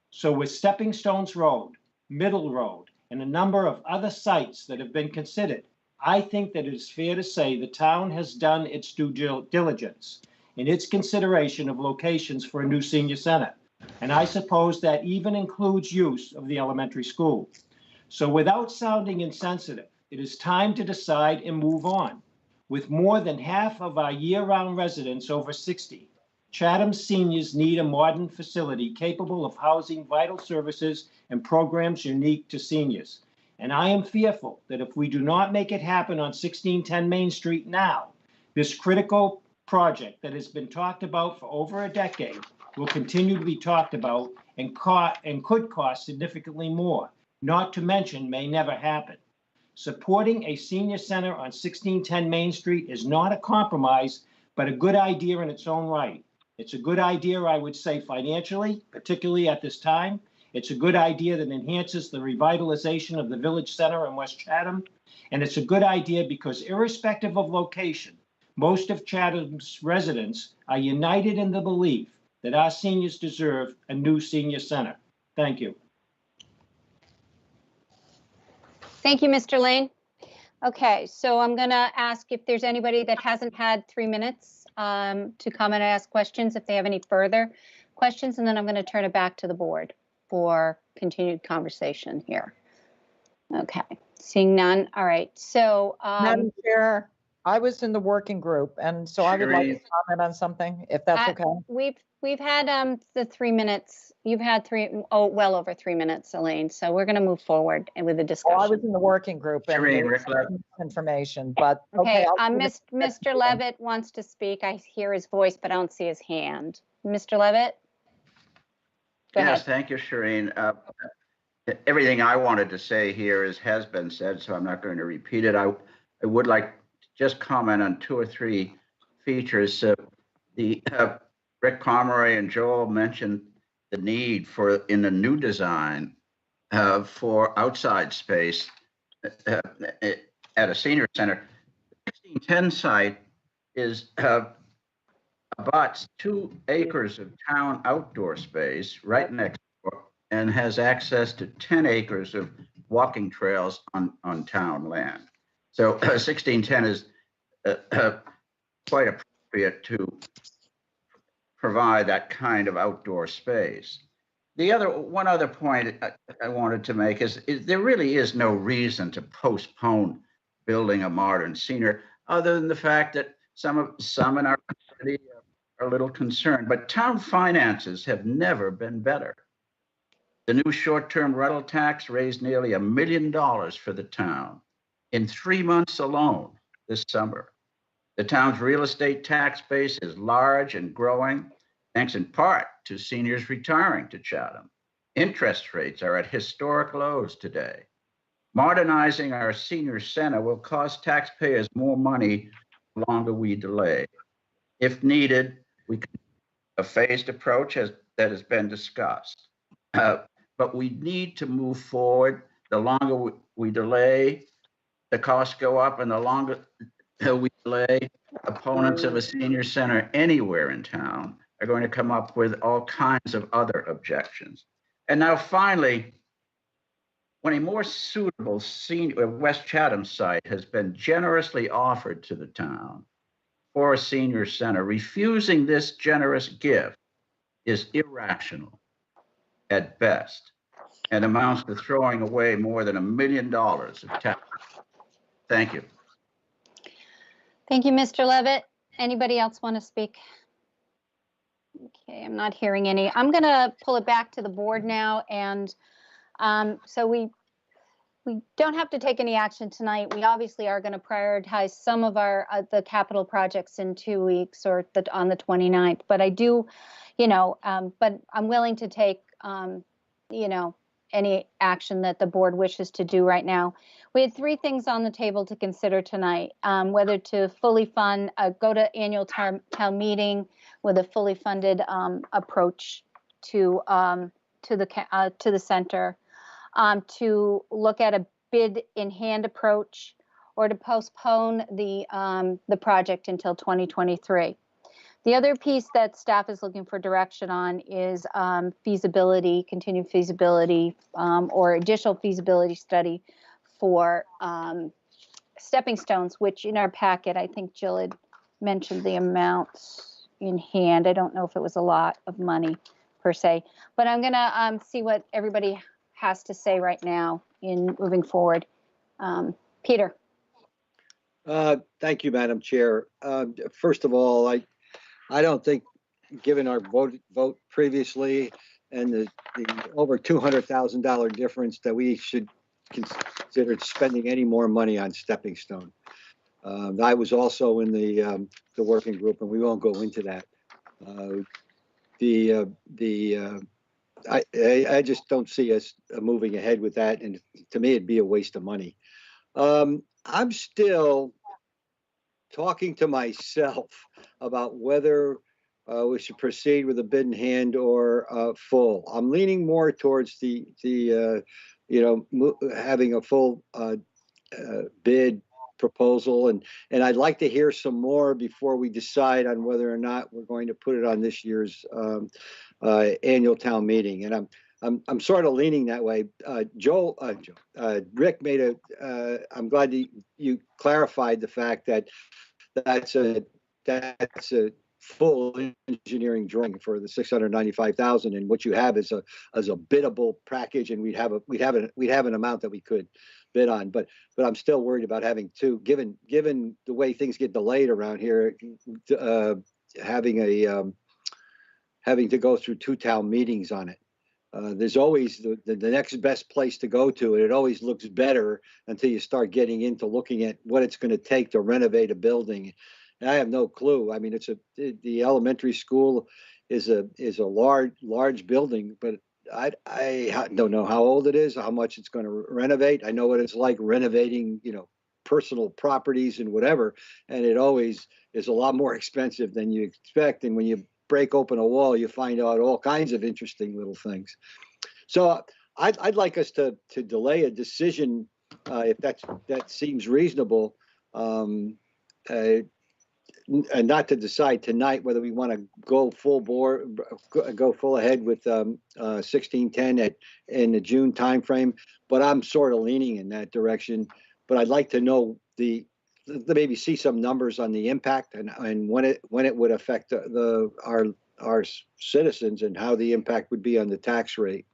So with Stepping Stones Road, Middle Road, and a number of other sites that have been considered, I think that it is fair to say the town has done its due diligence in its consideration of locations for a new senior center. And I suppose that even includes use of the elementary school. So without sounding insensitive, it is time to decide and move on. With more than half of our year-round residents over 60, Chatham seniors need a modern facility capable of housing vital services and programs unique to seniors. And I am fearful that if we do not make it happen on 1610 Main Street now, this critical project that has been talked about for over a decade will continue to be talked about and could cost significantly more, not to mention may never happen. Supporting a senior center on 1610 Main Street is not a compromise, but a good idea in its own right. It's a good idea, I would say, financially, particularly at this time. It's a good idea that enhances the revitalization of the village center in West Chatham. And it's a good idea because irrespective of location, most of Chatham's residents are united in the belief that our seniors deserve a new senior center. Thank you. Thank you, Mr. Lane. Okay, so I'm going to ask if there's anybody that hasn't had 3 minutes to come and ask questions, if they have any further questions, and then I'm going to turn it back to the board for continued conversation here. Okay, seeing none. All right, so. Madam Chair, I was in the working group, and so I would like to comment on something, if that's okay. We've had the 3 minutes. You've had well over 3 minutes, Elaine. So we're going to move forward with the discussion. Oh, I was in the working group and information, but okay. Mr. Levitt wants to speak. I hear his voice, but I don't see his hand. Mr. Levitt? Go ahead. Thank you, Shireen. Everything I wanted to say here has been said, so I'm not going to repeat it. I would like to just comment on 2 or 3 features. Rick Pomeroy and Joel mentioned the need in the new design for outside space at a senior center. The 1610 site is about 2 acres of town outdoor space right next door and has access to 10 acres of walking trails on town land. So 1610 is quite appropriate to provide that kind of outdoor space. One other point I wanted to make is there really is no reason to postpone building a modern senior, other than the fact that some in our community are a little concerned. But town finances have never been better. The new short-term rental tax raised nearly $1 million for the town in 3 months alone this summer. The town's real estate tax base is large and growing, thanks in part to seniors retiring to Chatham. Interest rates are at historic lows today. Modernizing our senior center will cost taxpayers more money the longer we delay. If needed, we can a phased approach that has been discussed. But we need to move forward The longer we delay, the costs go up, and the longer we delay, opponents of a senior center anywhere in town are going to come up with all kinds of other objections. And now finally, when a more suitable West Chatham site has been generously offered to the town for a senior center, refusing this generous gift is irrational at best and amounts to throwing away more than $1 million of tax. Thank you. Thank you, Mr. Levitt. Anybody else want to speak? Okay, I'm not hearing any. I'm going to pull it back to the board now. And so we don't have to take any action tonight. We obviously are going to prioritize some of our the capital projects in 2 weeks or on the 29th. But I do, but I'm willing to take, any action that the board wishes to do right now. We had 3 things on the table to consider tonight, whether to fully fund, go to annual town meeting with a fully funded approach to the center, to look at a bid in hand approach, or to postpone the project until 2023. The other piece that staff is looking for direction on is feasibility, continued feasibility, or additional feasibility study for stepping stones, which in our packet, I think Jill had mentioned the amounts in hand. I don't know if it was a lot of money per se, but I'm gonna see what everybody has to say right now in moving forward. Peter. Thank you, Madam Chair. First of all, I don't think, given our vote previously and the over $200,000 difference, that we should consider spending any more money on stepping stone. I was also in the working group, and we won't go into that. I just don't see us moving ahead with that, and to me, it'd be a waste of money. I'm still talking to myself about whether we should proceed with a bid in hand or full. I'm leaning more towards having a full bid proposal, and I'd like to hear some more before we decide on whether or not we're going to put it on this year's annual town meeting. And I'm sort of leaning that way. Rick made I'm glad you clarified the fact that that's a full engineering drawing for the $695,000, and what you have is a biddable package, and we'd have an amount that we could bid on. But I'm still worried about having to, given the way things get delayed around here, having to go through 2 town meetings on it. There's always the next best place to go to, and it always looks better until you start getting into looking at what it's going to take to renovate a building. And I have no clue. I mean, the elementary school is a large building, but I don't know how old it is, how much it's going to renovate. I know what it's like renovating, personal properties and whatever, and it always is a lot more expensive than you expect. And when you break open a wall, you find out all kinds of interesting little things. So I'd like us to delay a decision if that seems reasonable, and not to decide tonight whether we want to go full ahead with 1610 in the June timeframe. But I'm sort of leaning in that direction. But I'd like to know maybe see some numbers on the impact and when it would affect our citizens, and how the impact would be on the tax rate,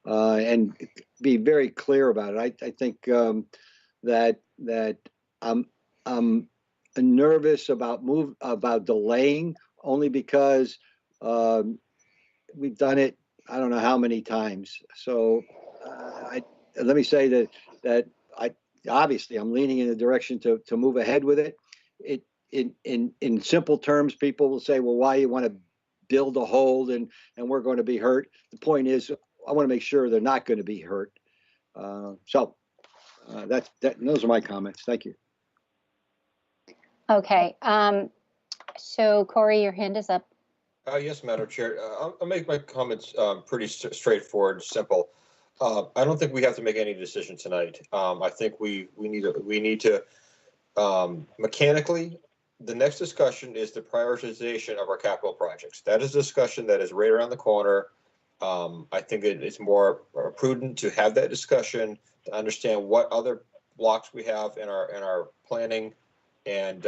and be very clear about it. I think that I'm nervous about delaying, only because we've done it I don't know how many times. So let me say that obviously I'm leaning in the direction to move ahead with it. In simple terms, people will say, well, why you want to build a hole and we're going to be hurt? The point is, I want to make sure they're not going to be hurt. Those are my comments. Thank you. Okay. So Corey, your hand is up. Yes, Madam Chair. I'll make my comments pretty straightforward and simple. I don't think we have to make any decision tonight. I think we need to mechanically, the next discussion is the prioritization of our capital projects. That is a discussion that is right around the corner. I think it's more prudent to have that discussion to understand what other blocks we have in our planning, and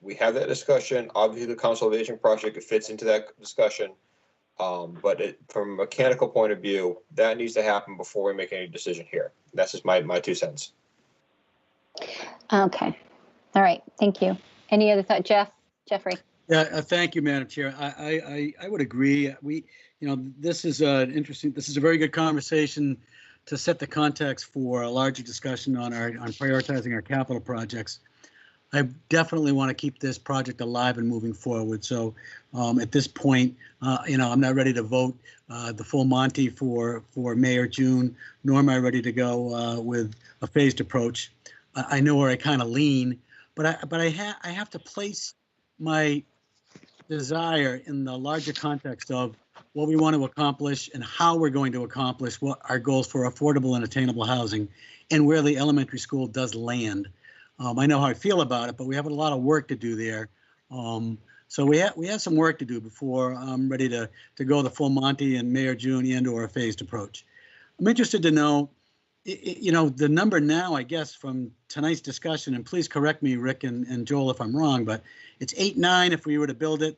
we have that discussion. Obviously, the Council of Aging project, it fits into that discussion, but from a mechanical point of view, that needs to happen before we make any decision here. That's just my 2 cents. Okay. All right. Thank you. Any other thought, Jeffrey? Yeah, thank you, Madam Chair. I would agree. This is interesting. This is a very good conversation to set the context for a larger discussion on prioritizing our capital projects. I definitely want to keep this project alive and moving forward. So at this point, I'm not ready to vote the full Monty for May or June, nor am I ready to go with a phased approach. I know where I kind of lean, but I have to place my desire in the larger context of what we want to accomplish and how we're going to accomplish what our goals for affordable and attainable housing and where the elementary school does land. I know how I feel about it, but we have a lot of work to do there. So we have some work to do before I'm ready to go the full Monty in May or June and/or a phased approach. I'm interested to know, the number now, I guess, from tonight's discussion, and please correct me, Rick and Joel, if I'm wrong, but it's 8.9 if we were to build it,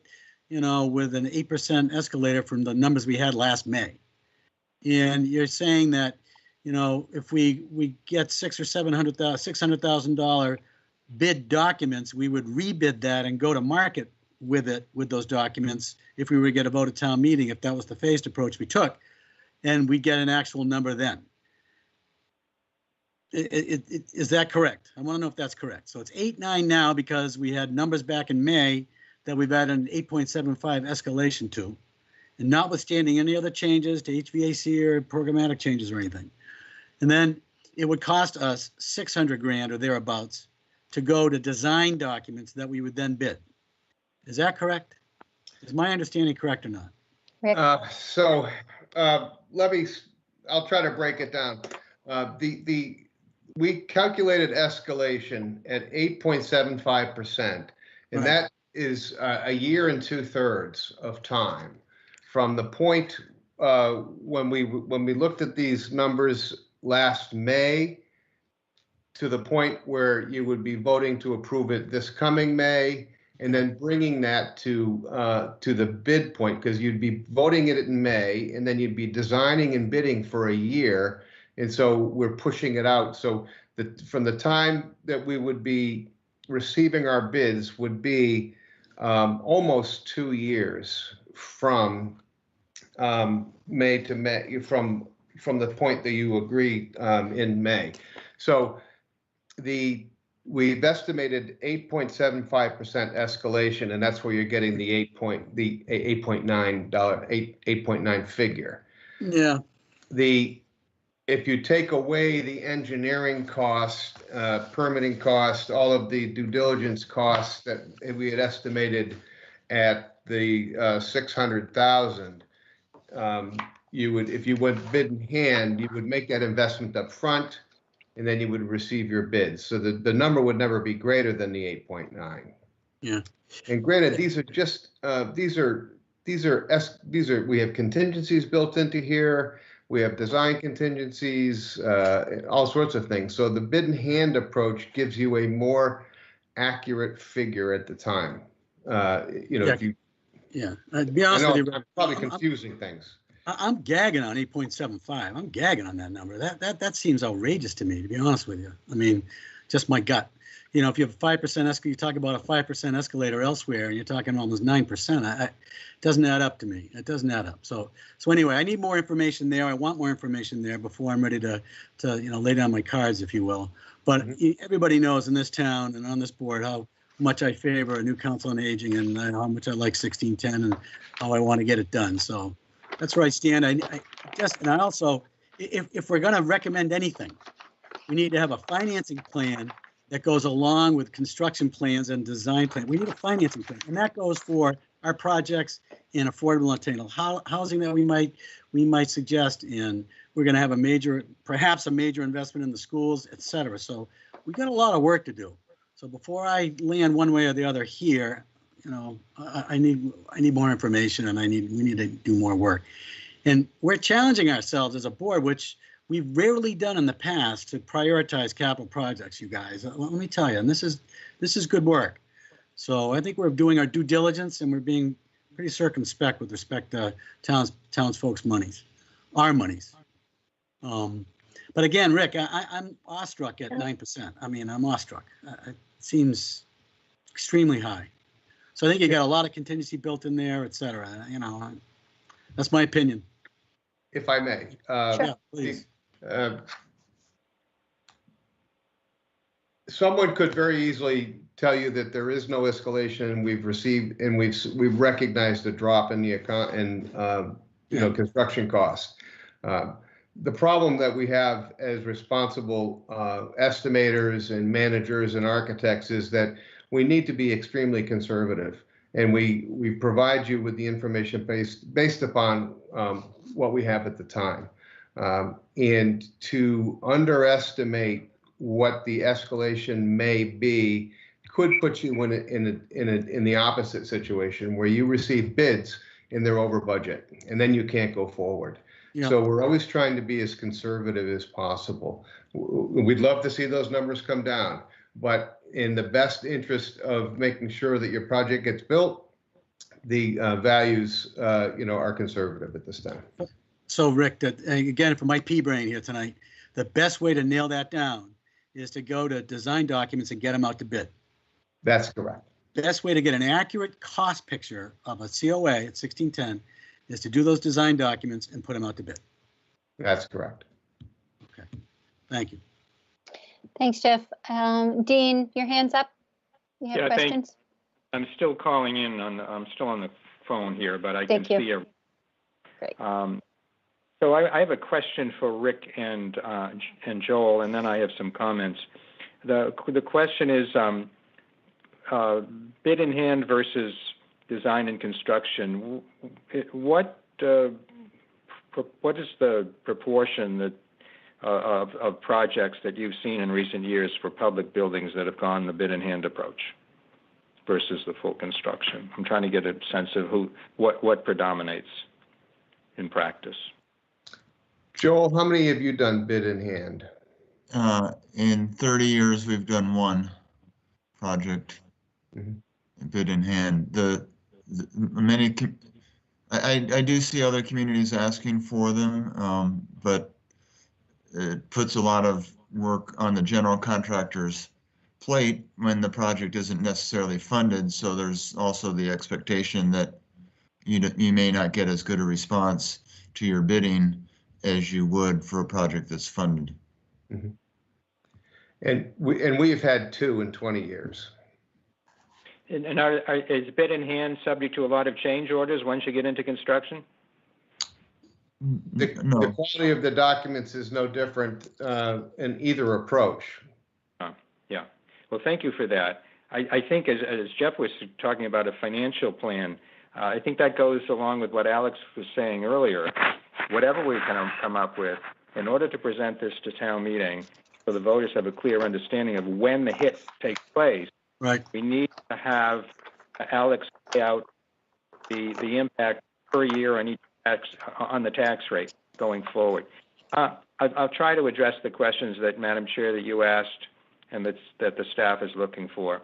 with an 8% escalator from the numbers we had last May. And you're saying that, if we get $600,000 bid documents, we would rebid that and go to market with those documents if we were to get a vote at town meeting, if that was the phased approach we took, and we get an actual number then. Is that correct? I want to know if that's correct. So it's 8.9 now because we had numbers back in May that we've added an 8.75 escalation to, and notwithstanding any other changes to HVAC or programmatic changes or anything. And then it would cost us 600 grand or thereabouts to go to design documents that we would then bid. Is that correct? Is my understanding correct or not? Rick? I'll try to break it down. We calculated escalation at 8.75%, and Right. that is a year and 2/3 of time from the point when we looked at these numbers last May to the point where you would be voting to approve it this coming May, and then bringing that to the bid point, because you'd be voting it in May, and then you'd be designing and bidding for a year. And so we're pushing it out. So from the time that we would be receiving our bids would be almost 2 years from May to May, from the point that you agree in May. So we've estimated 8.75% escalation, and that's where you're getting the 8.9 figure. Yeah. If you take away the engineering cost, permitting cost, all of the due diligence costs that we had estimated at the 600,000, you would, if you went bid in hand, you would make that investment up front, and then you would receive your bids. So the number would never be greater than the 8.9. Yeah. And granted, these are just we have contingencies built into here. We have design contingencies, all sorts of things. So the bid in hand approach gives you a more accurate figure at the time. To be honest with you, I'm probably confusing things. I'm gagging on 8.75. I'm gagging on that number. That seems outrageous to me, to be honest with you. I mean, just my gut. If you have a 5% escalator, you talk about a 5% escalator elsewhere, and you're talking almost 9%. It doesn't add up to me. It doesn't add up. So anyway, I need more information there. I want more information there before I'm ready to lay down my cards, if you will. But everybody knows in this town and on this board how much I favor a new council on aging and how much I like 1610 and how I want to get it done. So that's where I stand. I also, if we're going to recommend anything, we need to have a financing plan that goes along with construction plans and design plan. We need a financing plan, and that goes for our projects and affordable and attainable housing that we might suggest. And we're going to have perhaps a major investment in the schools, et cetera. So we've got a lot of work to do. So before I land one way or the other here, you know, I need more information, and we need to do more work. And we're challenging ourselves as a board, which we've rarely done in the past, to prioritize capital projects, you guys. Let me tell you, and this is good work. So I think we're doing our due diligence, and we're being pretty circumspect with respect to townsfolk's monies, our monies. But again, Rick, I'm awestruck at 9%. I mean, I'm awestruck. It seems extremely high. So I think you got a lot of contingency built in there, et cetera. You know, that's my opinion. If I may. Yeah, please. Someone could very easily tell you that there is no escalation. We've recognized a drop in the account and construction costs. The problem that we have as responsible estimators and managers and architects is that we need to be extremely conservative, and we provide you with the information based upon what we have at the time. And to underestimate what the escalation may be could put you in the opposite situation, where you receive bids and they're over budget, and then you can't go forward. Yeah. So we're always trying to be as conservative as possible. We'd love to see those numbers come down, but in the best interest of making sure that your project gets built, the values are conservative at this time. So Rick, again, for my pea brain here tonight, the best way to nail that down is to go to design documents and get them out to bid. That's correct. Best way to get an accurate cost picture of a COA at 1610 is to do those design documents and put them out to bid. That's correct. Okay, thank you. Thanks, Jeff. Dean, your hand's up. You have questions? I'm still calling in I'm still on the phone here, but I can see a. Great. So I have a question for Rick and Joel, and then I have some comments. The question is bid in hand versus design and construction. What is the proportion that of projects that you've seen in recent years for public buildings that have gone the bid in hand approach versus the full construction? I'm trying to get a sense of what predominates in practice. Joel, how many have you done bid in hand? In 30 years, we've done one project bid in hand. I do see other communities asking for them, but it puts a lot of work on the general contractor's plate when the project isn't necessarily funded. So there's also the expectation that you may not get as good a response to your bidding as you would for a project that's funded. Mm-hmm. And we've had 2 in 20 years. And is bid in hand subject to a lot of change orders once you get into construction? The quality of the documents is no different in either approach. Yeah. Well, thank you for that. I think as Jeff was talking about a financial plan, I think that goes along with what Alex was saying earlier. Whatever we can come up with, in order to present this to town meeting, so the voters have a clear understanding of when the hit takes place, right? We need to have Alex lay out the impact per year on each on the tax rate going forward. I'll try to address the questions that, Madam Chair, that you asked and that the staff is looking for.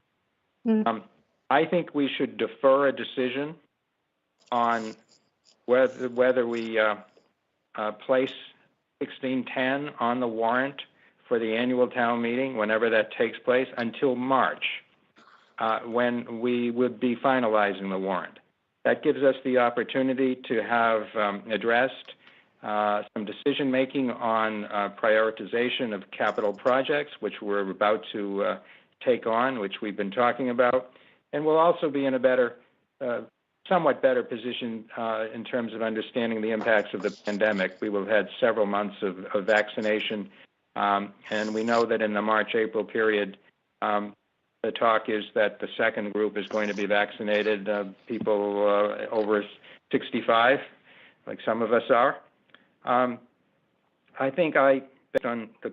I think we should defer a decision on whether we place 1610 on the warrant for the annual town meeting, whenever that takes place, until March, when we would be finalizing the warrant. That gives us the opportunity to have addressed some decision-making on prioritization of capital projects, which we're about to take on, which we've been talking about. And we'll also be in a better, somewhat better position in terms of understanding the impacts of the pandemic. We will have had several months of vaccination, and we know that in the March-April period, the talk is that the second group is going to be vaccinated, people over 65, like some of us are. I think based on the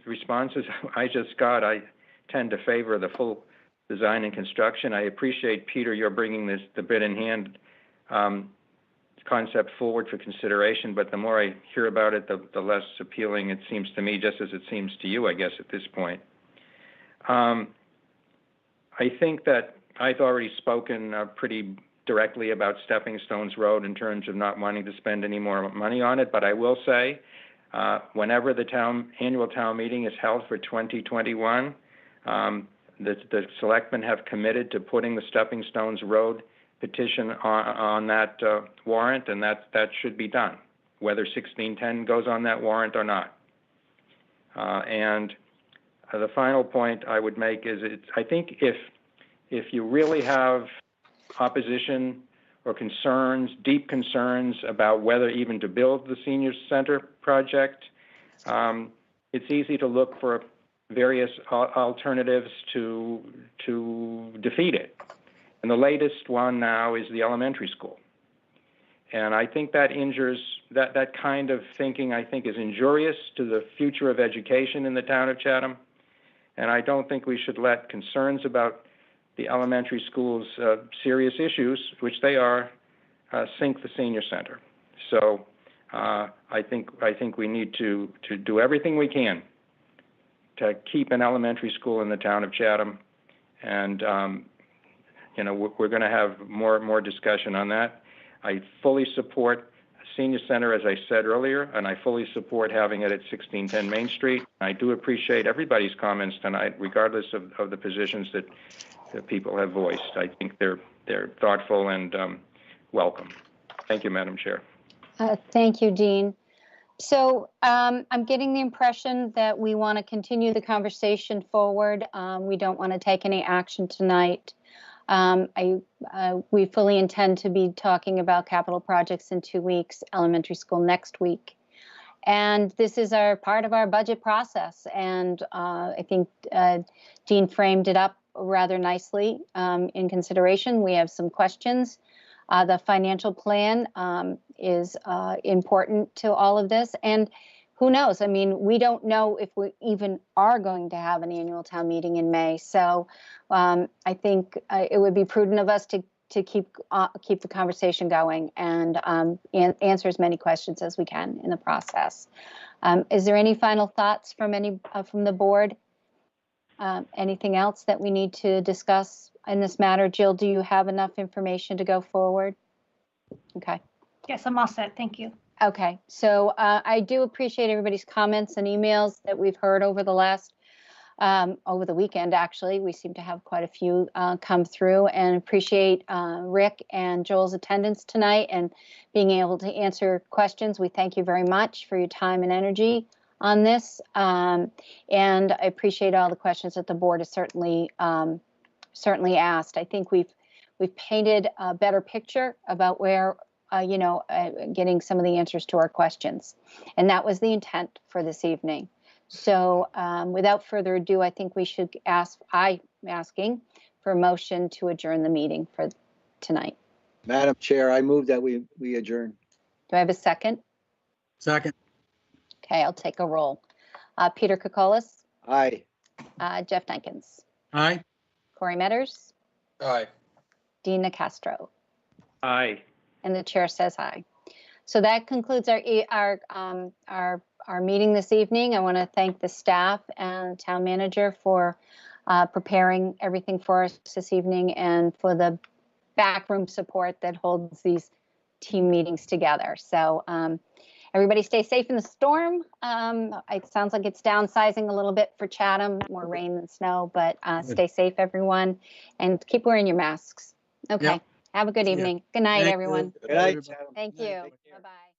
responses I just got, I tend to favor the full design and construction. I appreciate, Peter, you're bringing the bid in hand concept forward for consideration, but the more I hear about it, the less appealing it seems to me, just as it seems to you, I guess, at this point. I think that I've already spoken pretty directly about Stepping Stones Road in terms of not wanting to spend any more money on it, but I will say, whenever the annual town meeting is held for 2021, the selectmen have committed to putting the Stepping Stones Road petition on that warrant, and that should be done, whether 1610 goes on that warrant or not. And the final point I would make is I think if you really have opposition or concerns, deep concerns about whether even to build the senior center project, it's easy to look for various alternatives to defeat it. And the latest one now is the elementary school. And I think that that kind of thinking, I think, is injurious to the future of education in the town of Chatham. And I don't think we should let concerns about the elementary school's serious issues, which they are, sink the senior center. So I think we need to do everything we can to keep an elementary school in the town of Chatham. And we're going to have more discussion on that. I fully support senior center, as I said earlier, and I fully support having it at 1610 Main Street. I do appreciate everybody's comments tonight, regardless of the positions that people have voiced. I think they're thoughtful and welcome. Thank you, Madam Chair. Thank you, Dean. So I'm getting the impression that we want to continue the conversation forward. We don't want to take any action tonight. We fully intend to be talking about capital projects in 2 weeks, elementary school next week. And this is part of our budget process. And I think Dean framed it up rather nicely in consideration. We have some questions. The financial plan is important to all of this. And who knows? I mean, we don't know if we even are going to have an annual town meeting in May. So I think it would be prudent of us to keep the conversation going and answer as many questions as we can in the process. Is there any final thoughts from the board? Anything else that we need to discuss in this matter? Jill, do you have enough information to go forward? Okay. Yes, I'm all set. Thank you. Okay, so I do appreciate everybody's comments and emails that we've heard over the weekend, actually. We seem to have quite a few come through, and appreciate Rick and Joel's attendance tonight and being able to answer questions. We thank you very much for your time and energy on this. And I appreciate all the questions that the board has certainly asked. I think we've painted a better picture about where getting some of the answers to our questions. And that was the intent for this evening. So without further ado, I think we should I'm asking for a motion to adjourn the meeting for tonight. Madam Chair, I move that we adjourn. Do I have a second? Second. Okay, I'll take a roll. Peter Kokolas. Aye. Jeff Jenkins. Aye. Corey Metters. Aye. Dean Castro. Aye. And the chair says aye. So that concludes our meeting this evening. I want to thank the staff and town manager for preparing everything for us this evening and for the backroom support that holds these team meetings together. So everybody stay safe in the storm. It sounds like it's downsizing a little bit for Chatham, more rain than snow, but stay safe, everyone, and keep wearing your masks. Okay. Yep. Have a good evening. Good night, everyone. Good night. Thank you. Bye-bye.